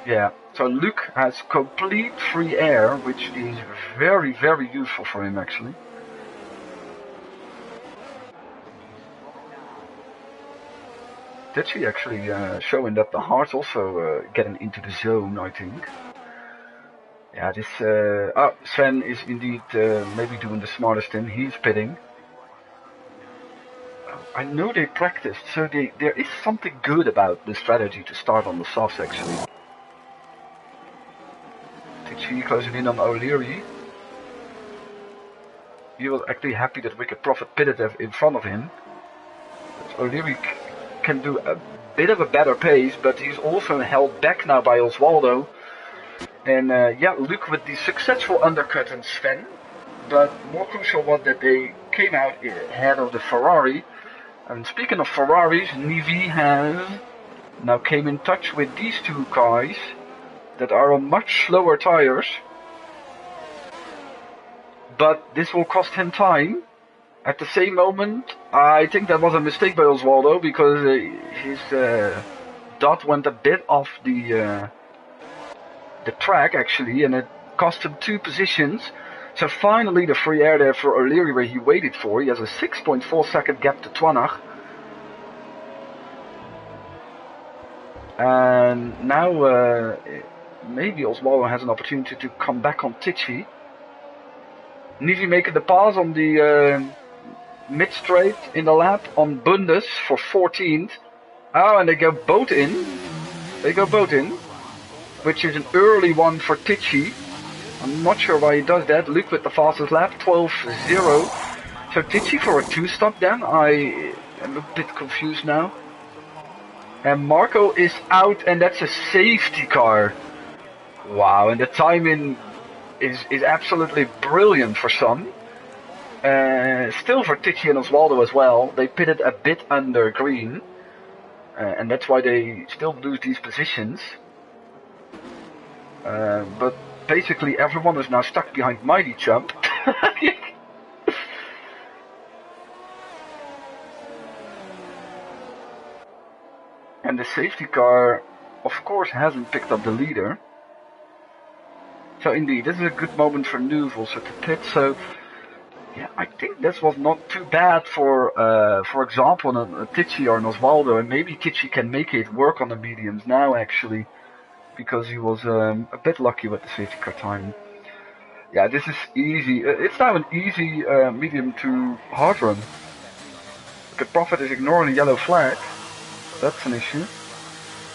Yeah, so Luke has complete free air, which is very, very useful for him actually. Ditchy actually showing that the heart's also getting into the zone, I think. Yeah, this... oh, Sven is indeed maybe doing the smartest thing. He's pitting. I know they practiced, so there is something good about the strategy to start on the softs actually. Tichy closing in on O'Leary. He was actually happy that Wicked Prophet pitted in front of him. O'Leary can do a bit of a better pace, but he's also held back now by Osvaldo. And yeah, Luke with the successful undercut on Sven, but more crucial was that they came out ahead of the Ferrari. And speaking of Ferraris, Nivi has now came in touch with these two guys that are on much slower tires. But this will cost him time. At the same moment, I think that was a mistake by Osvaldo, because his dot went a bit off the track actually, and it cost him 2 positions. So finally the free air there for O'Leary where he waited for. He has a 6.4 second gap to Twanach. And now maybe Osvaldo has an opportunity to come back on Tichy. Nivi making the pass on the mid straight in the lap on Bundes for 14th. Oh, and they go both in. Which is an early one for Tichy. I'm not sure why he does that. Luke with the fastest lap, 12.0. So Tichy for a 2-stop then. I am a bit confused now. And Marco is out, and that's a safety car. Wow, and the timing is absolutely brilliant for some. Still for Tichy and Osvaldo as well. They pitted a bit under green. And that's why they still lose these positions. But basically everyone is now stuck behind Mighty Chump. And the safety car, of course, hasn't picked up the leader. So indeed, this is a good moment for Nuve also to pit. So yeah, I think this was not too bad for example, a Tichy or an Osvaldo, and maybe Tichy can make it work on the mediums now actually, because he was a bit lucky with the safety car time. Yeah, this is easy. It's now an easy medium to hard run. The Prophet is ignoring the yellow flag. That's an issue.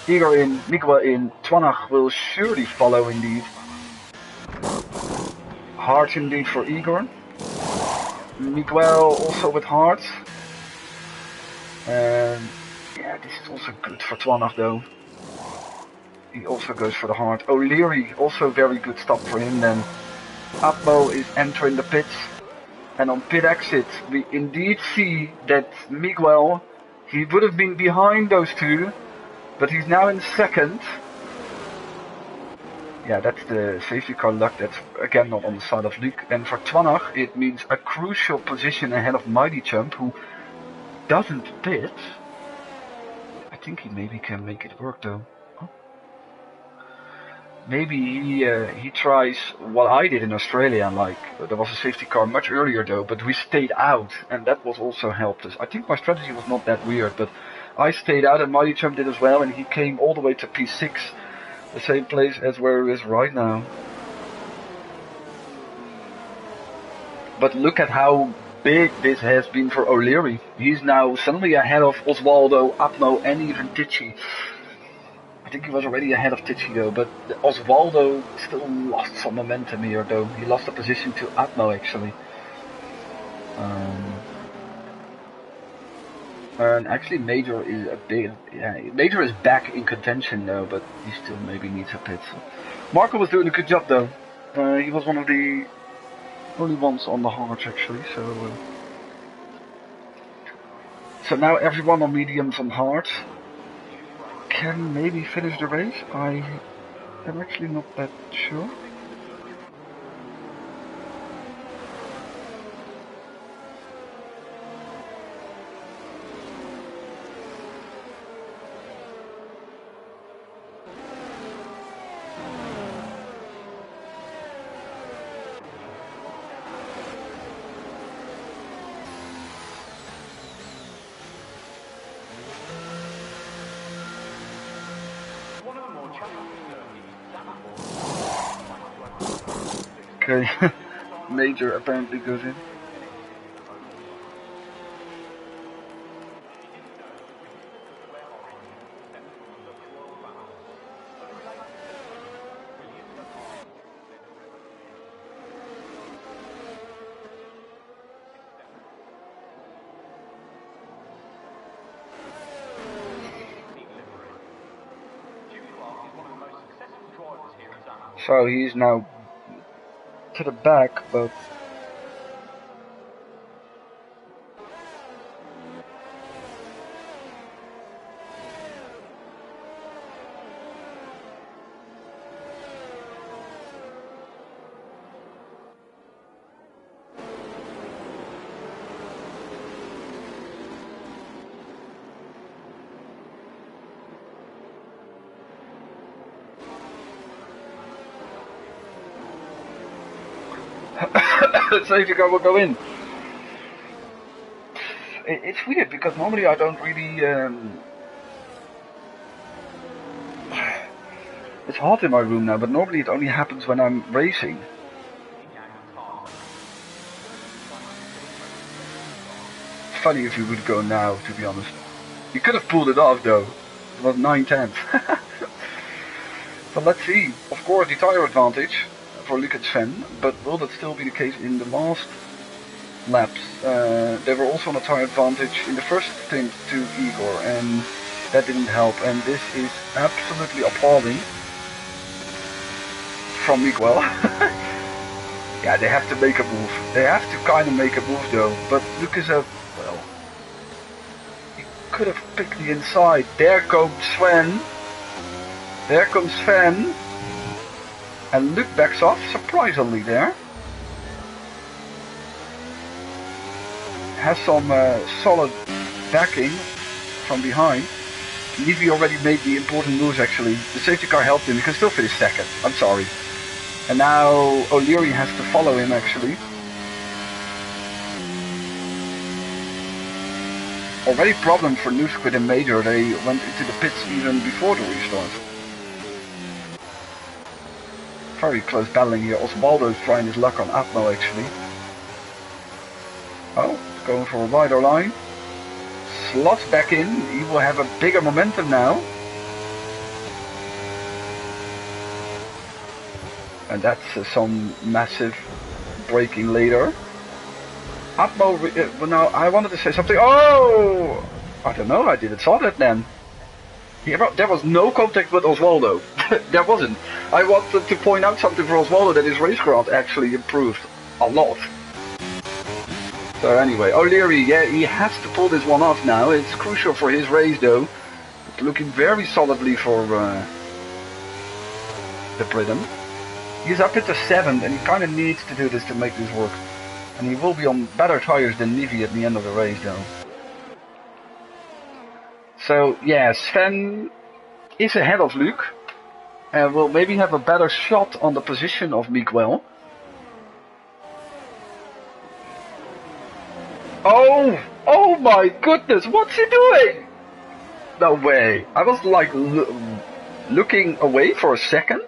Igor in, Miguel in, Twanach will surely follow indeed. Hard indeed for Igor. Miguel also with hearts. And yeah, this is also good for Twanach though. He also goes for the heart. O'Leary, also very good stop for him then. Abbo is entering the pits. And on pit exit, we indeed see that Miguel, he would have been behind those two, but he's now in second. Yeah, that's the safety car luck. That's again not on the side of Luke. And for Twanach, it means a crucial position ahead of Mighty Chump, who doesn't pit. I think he maybe can make it work though. maybe he tries what I did in Australia. Like there was a safety car much earlier though, but we stayed out, and that was also helped us. I think my strategy was not that weird, but I stayed out, and Mighty Trump did as well, and he came all the way to P6, the same place as where he is right now. But look at how big this has been for O'Leary. He's now suddenly ahead of Osvaldo, Apno, and even Tichy. I think he was already ahead of Tichy though, but Osvaldo still lost some momentum here though. He lost the position to Apno actually. And actually Major is a big, Major is back in contention though, but he still maybe needs a pit. So. Marco was doing a good job though. He was one of the only ones on the hards actually, so now everyone on mediums and hards can maybe finish the race. I am actually not that sure. Okay, Major apparently goes in. So he's now to the back, but safety car will go in. It's weird because normally I don't really. It's hot in my room now, but normally it only happens when I'm racing. Funny if you would go now, to be honest. You could have pulled it off though. It was 9/10. So let's see. Of course, the tire advantage for Luc and Sven, but will that still be the case in the last laps? They were also on a tire advantage in the first stint to Igor, and that didn't help. And this is absolutely appalling from Miguel. Yeah, they have to make a move. They have to kind of make a move though. But Luc is well, he could have picked the inside. There comes Sven. There comes Sven. And Luc backs off, surprisingly there. Has some solid backing from behind. Levy already made the important moves actually. The safety car helped him, he can still finish second, I'm sorry. And now O'Leary has to follow him actually. Already problem for New Squid and Major, they went into the pits even before the restart. Very close battling here. Osvaldo's trying his luck on Atmo actually. Oh, going for a wider line. Slots back in. He will have a bigger momentum now. And that's some massive braking later. Atmo, well now I wanted to say something. Oh! I don't know, I didn't saw that then. There was no contact with Osvaldo. There wasn't. I wanted to point out something for Osvaldo, that his racecraft actually improved a lot. So anyway, O'Leary, yeah, he has to pull this one off now. It's crucial for his race though. It's looking very solidly for the Briton. He's up into 7th and he kind of needs to do this to make this work. And he will be on better tires than Nivi at the end of the race though. So yeah, Sven is ahead of Luc. and will maybe have a better shot on the position of Miguel. Oh! Oh my goodness, what's he doing? No way. I was like looking away for a second,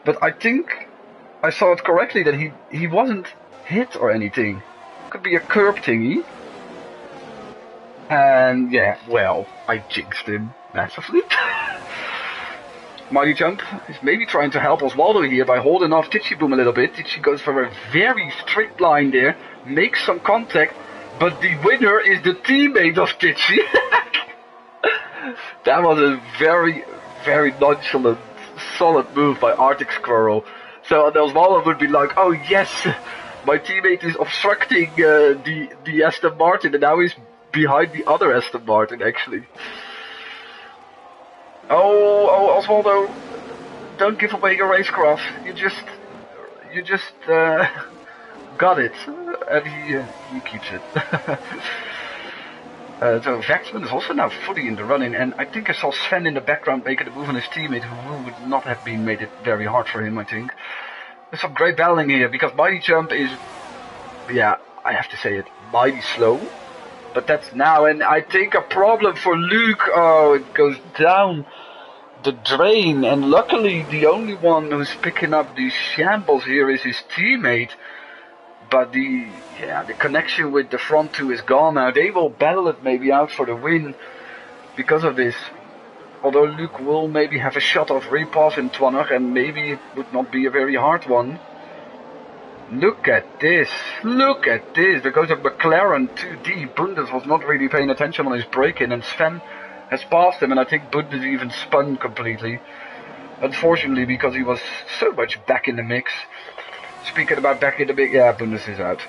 but I think I saw it correctly that he wasn't hit or anything. Could be a curb thingy. And yeah, well, I jinxed him massively. Mighty Jump is maybe trying to help Oswaldo here by holding off Titchy Boom a little bit. Titchy goes for a very strict line there, makes some contact, but the winner is the teammate of Titchy. That was a very, very nonchalant, solid move by Arctic Squirrel. So Oswaldo would be like, oh yes, my teammate is obstructing the Aston Martin, and now he's behind the other Aston Martin actually. Oh, Oswaldo, don't give away your racecraft. You just got it, and he keeps it. So Vaxman is also now fully in the running, and I think I saw Sven in the background making a move on his teammate, who would not have been made it very hard for him, I think. There's some great battling here, because Mighty Jump is, yeah, I have to say it, mighty slow. But that's now, and I think a problem for Luke. Oh, it goes down the drain, and luckily the only one who's picking up these shambles here is his teammate. But the connection with the front two is gone now. They will battle it maybe out for the win because of this. Although Luke will maybe have a shot of repass in Twanner, and maybe it would not be a very hard one. Look at this, because of McLaren 2D, Bundes was not really paying attention on his braking, and Sven has passed him, and I think Bundes even spun completely. Unfortunately, because he was so much back in the mix. Speaking about back in the mix, yeah, Bundes is out.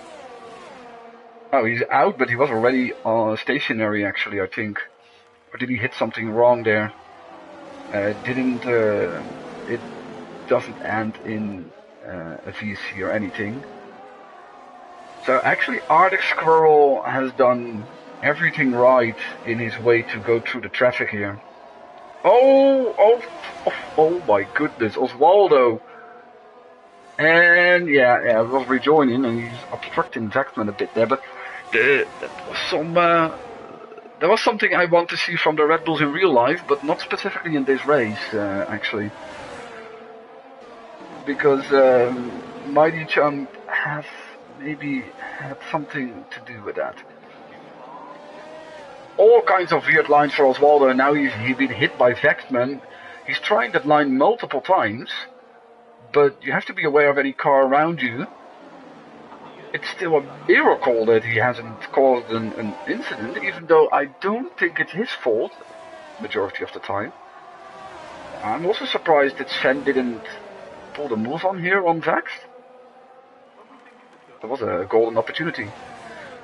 Oh, he's out, but he was already stationary actually, I think. Or did he hit something wrong there? It doesn't end in a VC or anything. So actually Arctic Squirrel has done everything right in his way to go through the traffic here. Oh my goodness, Oswaldo. And yeah, was rejoining, and he's obstructing Vaxman a bit there, but there was something I want to see from the Red Bulls in real life, but not specifically in this race, actually. Because Mighty Jump has maybe had something to do with that. All kinds of weird lines for Oswaldo, and now he's been hit by Vaxman. He's trying that line multiple times, but you have to be aware of any car around you. It's still a miracle that he hasn't caused an incident, even though I don't think it's his fault, majority of the time. I'm also surprised that Sven didn't pull the move on here on Vax. That was a golden opportunity.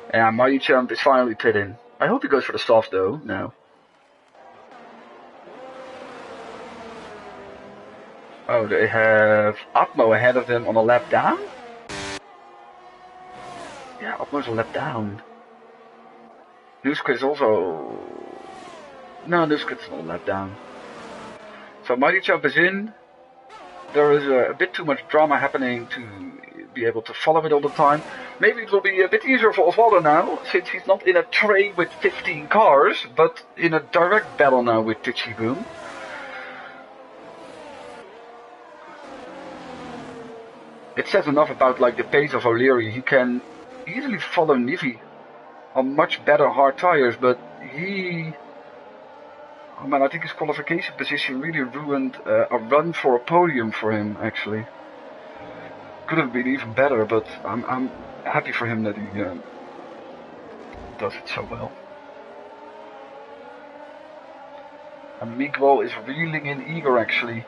And Mighty Jump is finally pit in. I hope he goes for the soft though, now. Oh, they have Atmo ahead of them on a lap down? Yeah, Atmo's a lap down. Nuska is also... No, Nuska's not a lap down. So Mighty Jump is in. There is a bit too much drama happening to be able to follow it all the time. Maybe it will be a bit easier for Oswaldo now, since he's not in a train with 15 cars, but in a direct battle now with Titchy Boom. It says enough about like the pace of O'Leary. He can easily follow Nivi on much better hard tires, but oh man, I think his qualification position really ruined a run for a podium for him, actually. Could have been even better, but I'm happy for him that he does it so well. And Miguel is reeling in eager, actually.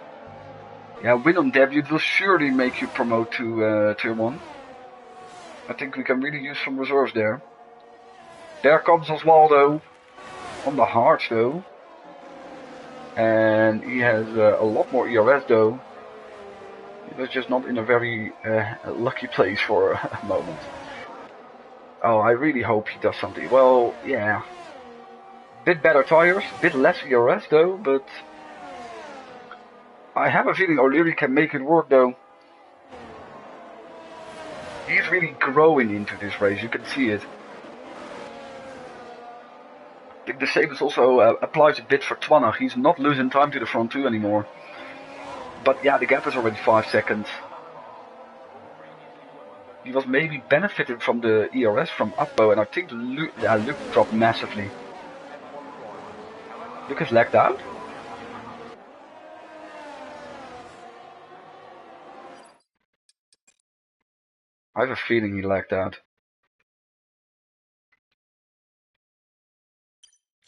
Yeah, win on debut will surely make you promote to Tier 1. I think we can really use some reserves there. There comes Oswaldo on the hards though. And he has a lot more ERS though. He was just not in a very lucky place for a moment. Oh, I really hope he does something. Well, yeah. Bit better tires, bit less ERS though, but I have a feeling O'Leary can make it work though. He's really growing into this race, you can see it. I think the same is also applies a bit for Twannach. He's not losing time to the front two anymore. But yeah, the gap is already 5 seconds. He was maybe benefiting from the ERS from Uppo, and I think Luke dropped massively. Luke has lagged out? I have a feeling he lagged out.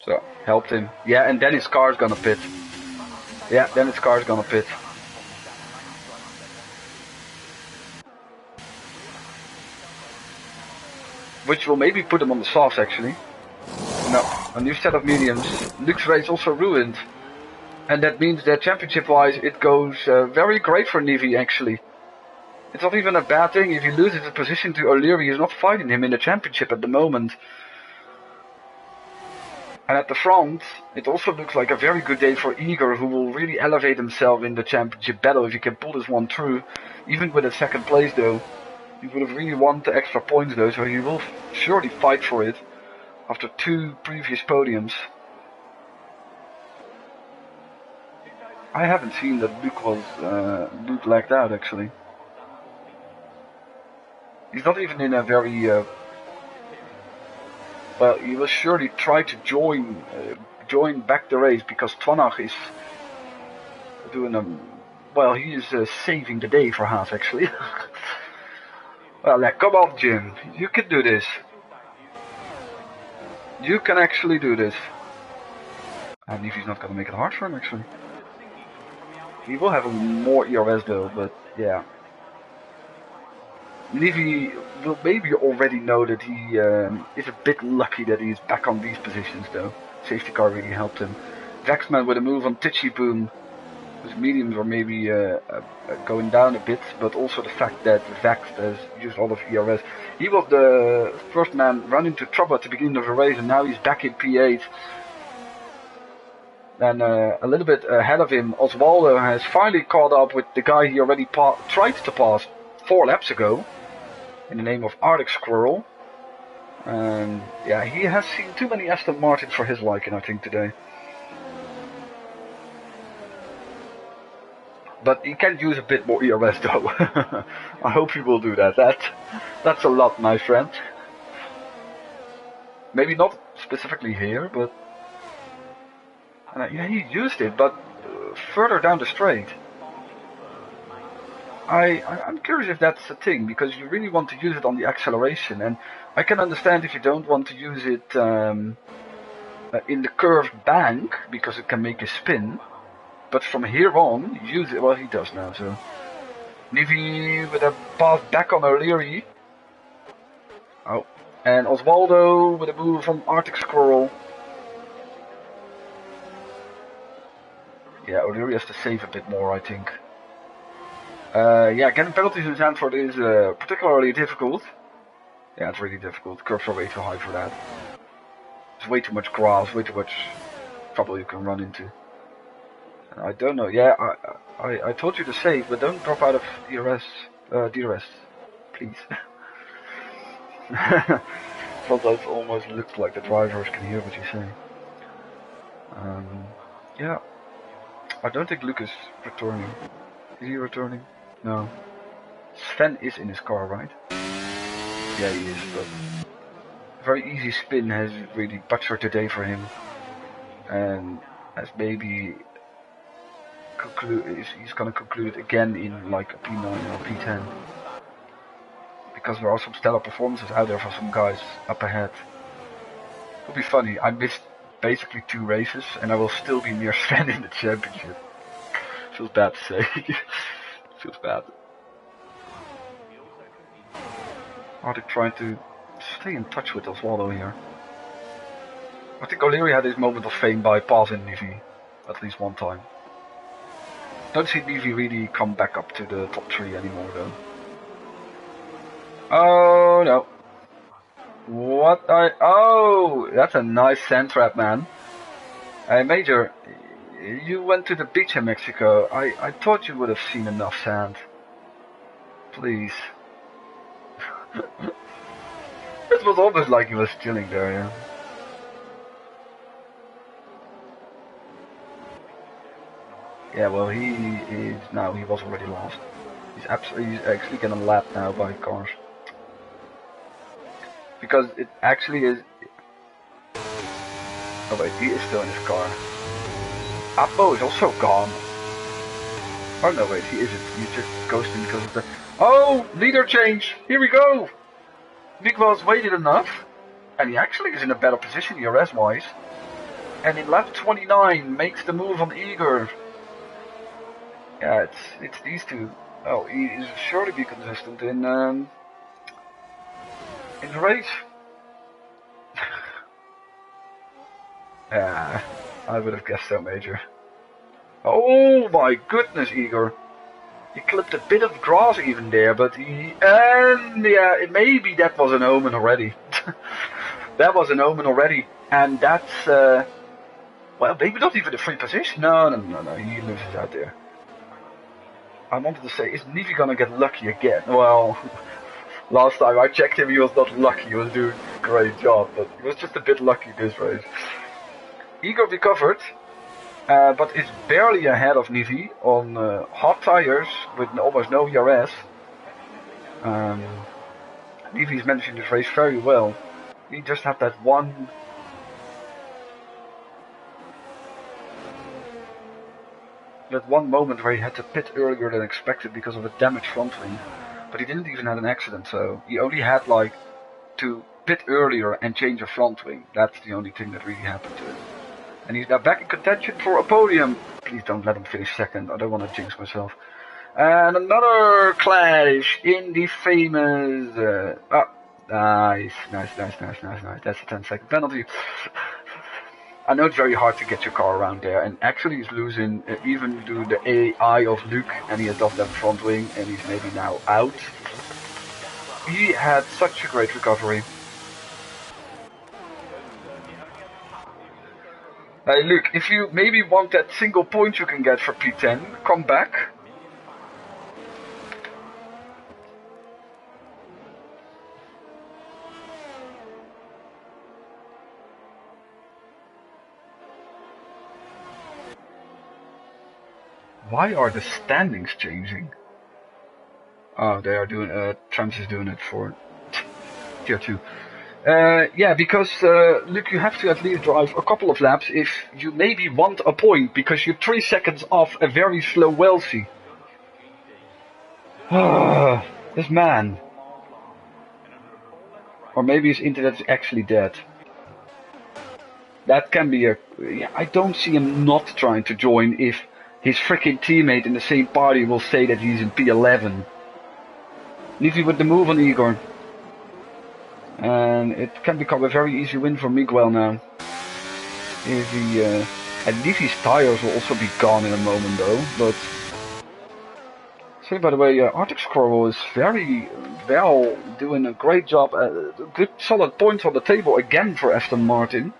So, helped him. Yeah, and then his car's gonna pit. Yeah, then his car's gonna pit. Which will maybe put him on the softs actually. No, a new set of mediums. Luke's race also ruined. And that means that championship wise it goes very great for Nivi actually. It's not even a bad thing if he loses his position to O'Leary. He's not fighting him in the championship at the moment. And at the front, it also looks like a very good day for Igor, who will really elevate himself in the championship battle if he can pull this one through. Even with a second place though. He would have really won the extra points though, so he will surely fight for it after 2 previous podiums. I haven't seen that Luke lagged out actually. He's not even in a very well, he will surely try to join back the race because Twannach is doing well, he is saving the day for Haas actually. Well, come on Jim, you can do this. You can actually do this. And if he's not gonna make it hard for him actually. He will have more ERS though, but yeah. Nivi will maybe already know that he is a bit lucky that he's back on these positions though. Safety car really helped him. Vaxman with a move on Titchy Boom. His mediums were maybe going down a bit, but also the fact that Vax has used all of ERS. He was the first man run into trouble at the beginning of the race and now he's back in P8. And a little bit ahead of him, Osvaldo has finally caught up with the guy he already tried to pass 4 laps ago, in the name of Arctic Squirrel. And yeah, he has seen too many Aston Martins for his liking, I think, today. But he can use a bit more ERS though. I hope he will do that. That's a lot, my friend. Maybe not specifically here, but yeah, he used it, but further down the straight. I'm curious if that's a thing, because you really want to use it on the acceleration, and I can understand if you don't want to use it in the curved bank, because it can make a spin, but from here on, use it. Well, he does now, so. Nivi with a pass back on O'Leary. Oh, and Osvaldo with a move from Arctic Squirrel. Yeah, O'Leary has to save a bit more, I think. Yeah, getting penalties in Zandvoort is particularly difficult. Yeah, it's really difficult. Curves are way too high for that. There's way too much grass, way too much trouble you can run into. I don't know. Yeah, I told you to save, but don't drop out of DRS, please. Sometimes it almost looks like the drivers can hear what you say. Yeah, I don't think Luke is returning. Is he returning? No. Sven is in his car, right? Yeah, he is, but very easy spin has really butchered the day for him, and has maybe he's gonna conclude again in like a P9 or P10, because there are some stellar performances out there for some guys up ahead. It'll be funny. I missed basically 2 races, and I will still be near Sven in the championship. Feels bad to say. Feels bad. Arctic trying to stay in touch with Osvaldo here. I think O'Leary had his moment of fame by passing Nivi at least one time. Don't see Nivi really come back up to the top 3 anymore though. Oh no. Oh, that's a nice sand trap, man. Hey Major, You went to the beach in Mexico. I thought you would have seen enough sand. Please. It was almost like he was chilling there, yeah. Yeah, well, he is now. He was already lost. He's actually getting lapped now by cars because it actually is. Oh wait, he is still in his car. Apo is also gone. Oh no, wait, he isn't. He's just ghosting because of the. Oh, leader change. Here we go. Miguel's waited enough, and he actually is in a better position ERS-wise. And in lap 29 makes the move on Igor. Yeah, it's these two. Oh, he is sure to be consistent in the race. Yeah, I would have guessed so, Major. Oh my goodness, Igor. He clipped a bit of grass even there, but yeah, maybe that was an omen already. That was an omen already, and that's well, maybe not even a free position. No, he loses out there. I wanted to say, is Nivi gonna get lucky again? Well, last time I checked him, he was not lucky. He was doing a great job, but he was just a bit lucky this race. Igor recovered, but is barely ahead of Nivi on hot tires with almost no ERS. Nivi is managing this race very well. He just had that one. That one moment where he had to pit earlier than expected because of a damaged front wing, but he didn't even have an accident, so he only had like to pit earlier and change a front wing. That's the only thing that really happened to him. And he's now back in contention for a podium. Please don't let him finish second, I don't want to jinx myself. And another clash in the famous... nice. That's a 10-second penalty. I know it's very hard to get your car around there, and actually he's losing even to the AI of Luke, and he adopted that front wing, and he's maybe now out. He had such a great recovery. Hey Luke, if you maybe want that single point you can get for P10, come back. Why are the standings changing? Oh, they are doing, Trans is doing it for tier 2. Yeah, because, look, you have to at least drive a couple of laps if you maybe want a point, because you're 3 seconds off a very slow Welsie. This man. Or maybe his internet is actually dead. That can be a... Yeah, I don't see him not trying to join if his freaking teammate in the same party will say that he's in P11. Nivi with the move on Igor. And it can become a very easy win for Miguel now. If he, and Nivi's tires will also be gone in a moment though, but... Say by the way, Arctic Squirrel is very well, doing a great job, good solid points on the table again for Aston Martin.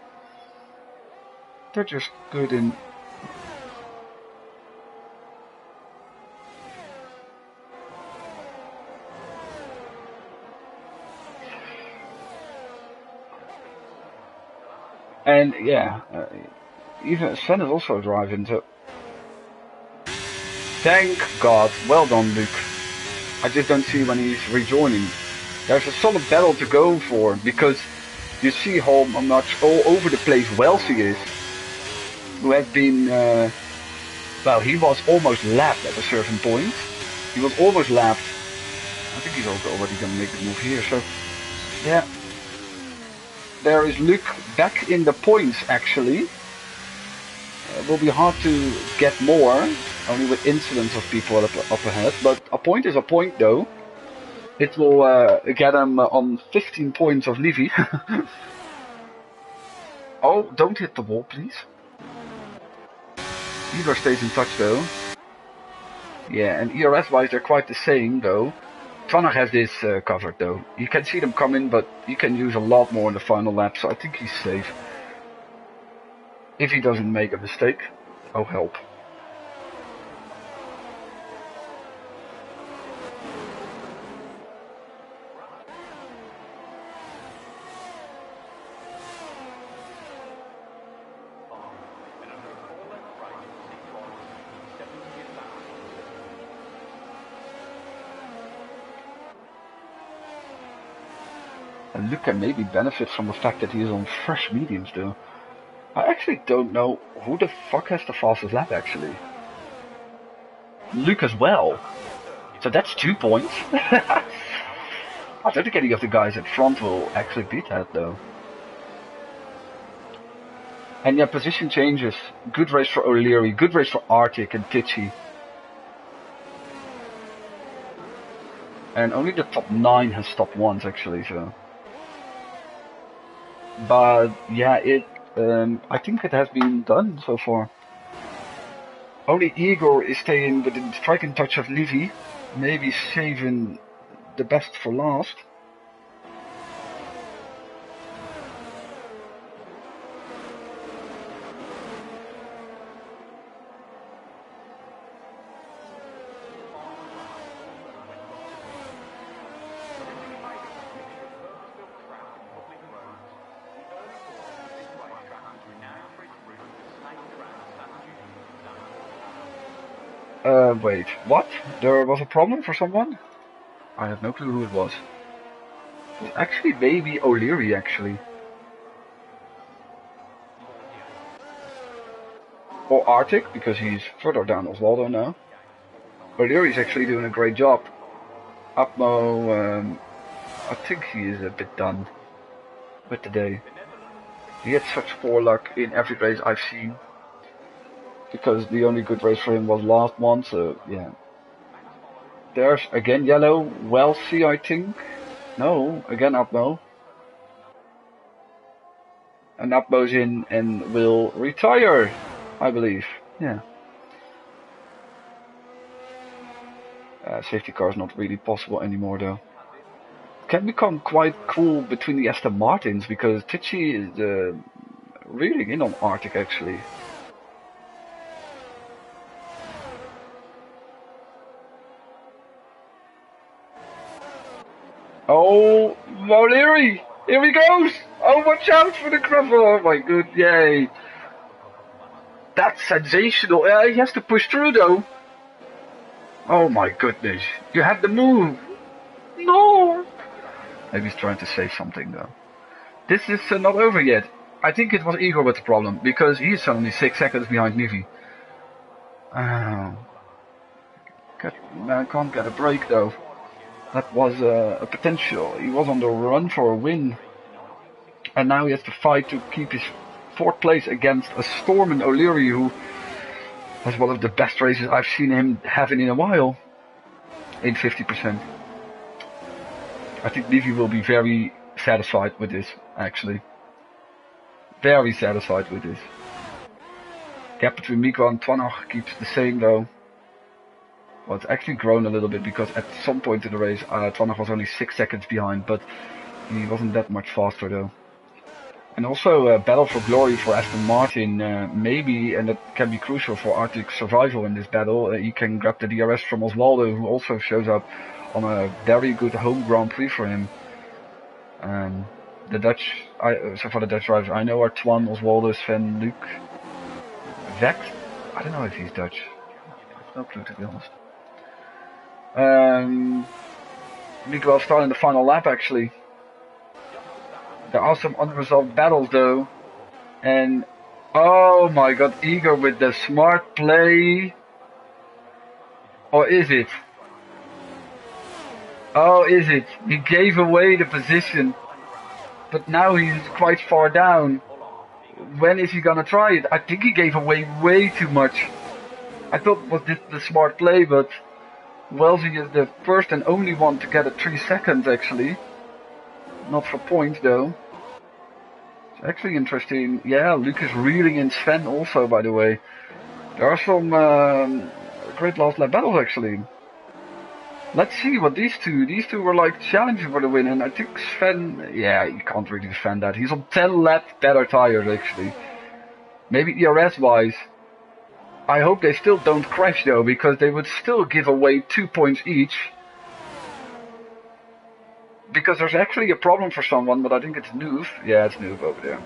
They're just good in... And yeah, even Sven is also driving, so... Thank God, well done Luke. I just don't see when he's rejoining. There's a solid battle to go for, because you see how much all over the place Welsie is. Who has been, well, he was almost lapped at a certain point. He was almost lapped. I think he's also already going to make the move here, so... Yeah. There is Luke back in the points actually. It will be hard to get more, only with incidents of people up ahead, but a point is a point though. It will get him on 15 points of Nivi. Oh, don't hit the wall please. Igor stays in touch though. Yeah, and ERS wise they're quite the same though. Tranach has this covered though. You can see them coming, but you can use a lot more in the final lap, so I think he's safe. If he doesn't make a mistake. Oh help. And Luke can maybe benefit from the fact that he is on fresh mediums though. I actually don't know who the fuck has the fastest lap actually. Luke as well. So that's 2 points. I don't think any of the guys at front will actually beat that though. And yeah, position changes. Good race for O'Leary, good race for Arctic and Tichy. And only the top 9 has stopped once actually, so. But yeah, I think it has been done so far. Only Igor is staying within striking touch of Livy, maybe saving the best for last. Wait, what? There was a problem for someone? I have no clue who it was. It was actually maybe O'Leary, actually. Or Arctic, because he's further down Osvaldo now. O'Leary's actually doing a great job. Upmo, I think he is a bit done with the day. He had such poor luck in every race I've seen. Because the only good race for him was last one, so yeah. There's again yellow, Wellesley I think. No, again Upmo. And Upmo's in and will retire, I believe. Yeah. Safety car is not really possible anymore though. It can become quite cool between the Aston Martins because Tichy is reeling in on Arctic actually. Oh, O'Leary! Here he goes! Oh, watch out for the gravel! Oh my god, yay! That's sensational. He has to push through though. Oh my goodness. You have the move. No! Maybe he's trying to say something though. This is not over yet. I think it was Igor with the problem, because he is suddenly 6 seconds behind Nivi. Oh. Man can't get a break though. That was a potential. He was on the run for a win. And now he has to fight to keep his 4th place against a storming O'Leary who has one of the best races I've seen him having in a while. In 50%. I think Livy will be very satisfied with this, actually. Very satisfied with this. Gap between Miko and Twanach keeps the same though. Well, it's actually grown a little bit because at some point in the race, Twanach was only 6 seconds behind, but he wasn't that much faster though. And also a battle for glory for Aston Martin, maybe, and that can be crucial for Arctic's survival in this battle. He can grab the DRS from Osvaldo, who also shows up on a very good home Grand Prix for him. The Dutch, so for the Dutch drivers, I know are Twan, Osvaldo, Sven, Luc, Vex. I don't know if he's Dutch. I have no clue to be honest. Miguel starting the final lap actually. There are some unresolved battles though. And oh my god, Igor with the smart play. Or is it? Oh, is it? He gave away the position. But now he's quite far down. When is he gonna try it? I think he gave away way too much. I thought was this the smart play, but Wellesley is the first and only one to get a 3 seconds actually. Not for points though. It's actually interesting. Yeah, Luke is reeling in Sven also, by the way. There are some great last lap battles actually. Let's see what these two were like challenging for the win, and I think Sven, yeah, you can't really defend that. He's on 10 laps better tires actually. Maybe ERS wise. I hope they still don't crash though, because they would still give away 2 points each. Because there's actually a problem for someone, but I think it's Noob. Yeah, it's Noob over there.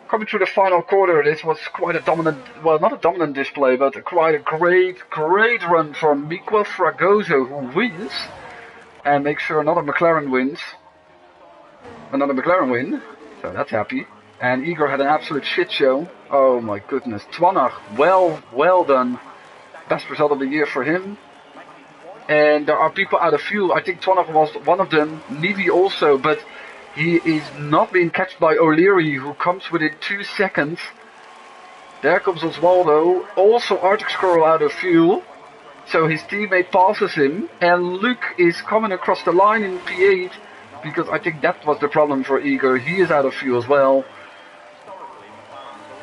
Coming through the final quarter, this was quite a dominant, well, not a dominant display, but quite a great run from Miguel Fragoso, who wins. And makes sure another McLaren wins. Another McLaren win, so that's happy. And Igor had an absolute shit show. Oh my goodness. Twanach, well done. Best result of the year for him. And there are people out of fuel. I think Twanach was one of them. Nivi also, but he is not being catched by O'Leary, who comes within 2 seconds. There comes Oswaldo. Also Arctic Squirrel out of fuel. So his teammate passes him. And Luke is coming across the line in P8. Because I think that was the problem for Igor. He is out of fuel as well.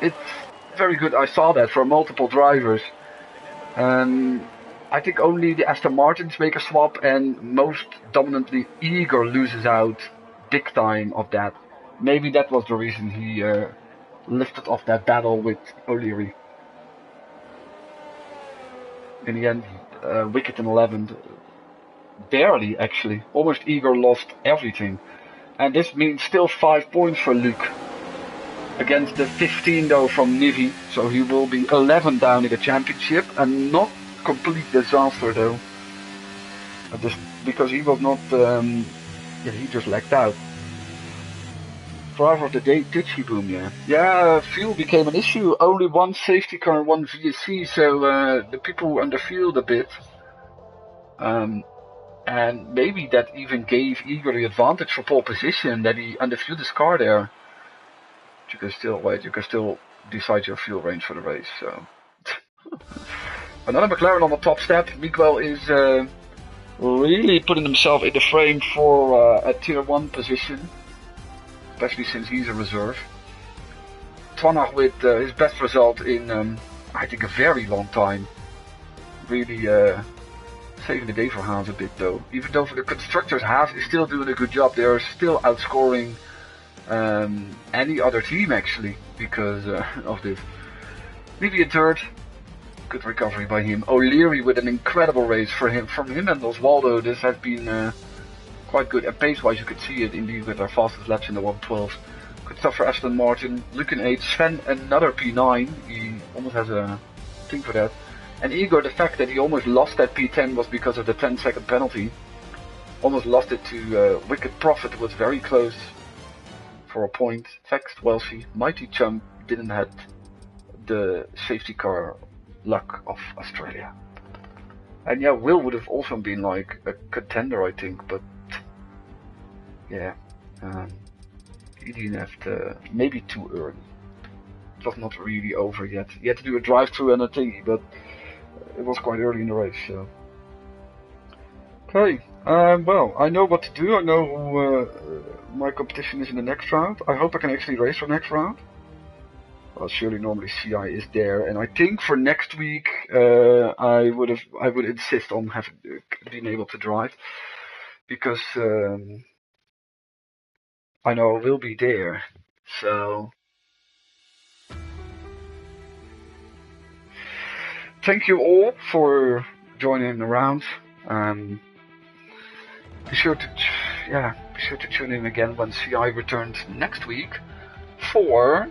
It's very good. I saw that for multiple drivers. I think only the Aston Martins make a swap, and most dominantly Igor loses out big time of that. Maybe that was the reason he lifted off that battle with O'Leary. In the end, wicket in 11th. Barely, actually. Almost Igor lost everything. And this means still 5 points for Luke. Against the 15 though from Nivi. So he will be 11 down in the championship. And not complete disaster though. Just because he was not... he just lagged out. Driver of the day, Ditchy Boom, yeah. Yeah, fuel became an issue. Only one safety car and one VSC. So the people underfueled a bit. And maybe that even gave Igor the advantage for pole position, that he underfueled his car there. But you can still wait, you can still decide your fuel range for the race. So another McLaren on the top step. Miguel is really putting himself in the frame for a tier 1 position, especially since he's a reserve. Twanach with his best result in I think a very long time. Really saving the day for Haas a bit though. Even though for the constructors, Haas is still doing a good job. They are still outscoring any other team actually because of this. Maybe a third. Good recovery by him. O'Leary with an incredible race from him and Oswaldo. This has been quite good. And pace-wise, you could see it indeed with our fastest laps in the 112. Good stuff for Aston Martin. Luke in 8. Sven another P9. He almost has a thing for that. And Igor, the fact that he almost lost that P10 was because of the 10-second penalty. Almost lost it to Wicked Prophet, was very close for a point. Vext, Welshie, Mighty Chump didn't have the safety car luck of Australia. And yeah, Will would have also been like a contender, I think, but yeah, he didn't have to, maybe too early. It was not really over yet. He had to do a drive-through and a thingy, but it was quite early in the race, so. Okay, well, I know what to do. I know who my competition is in the next round. I hope I can actually race for next round. Well, surely normally CI is there, and I think for next week I would insist on having being able to drive, because I know I will be there. So thank you all for joining around. Be sure to tune in again when CI returns next week for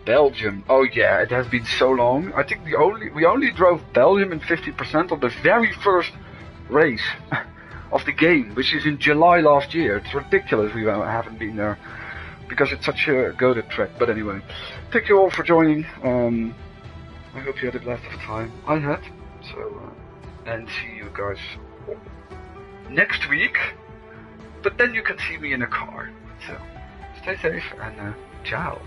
Belgium. Oh yeah, it has been so long. I think we only drove Belgium in 50% of the very first race of the game, which is in July last year. It's ridiculous we haven't been there because it's such a goated track. But anyway, thank you all for joining. I hope you had a blast of time. I had. So and see you guys next week. But then you can see me in a car. So stay safe and ciao.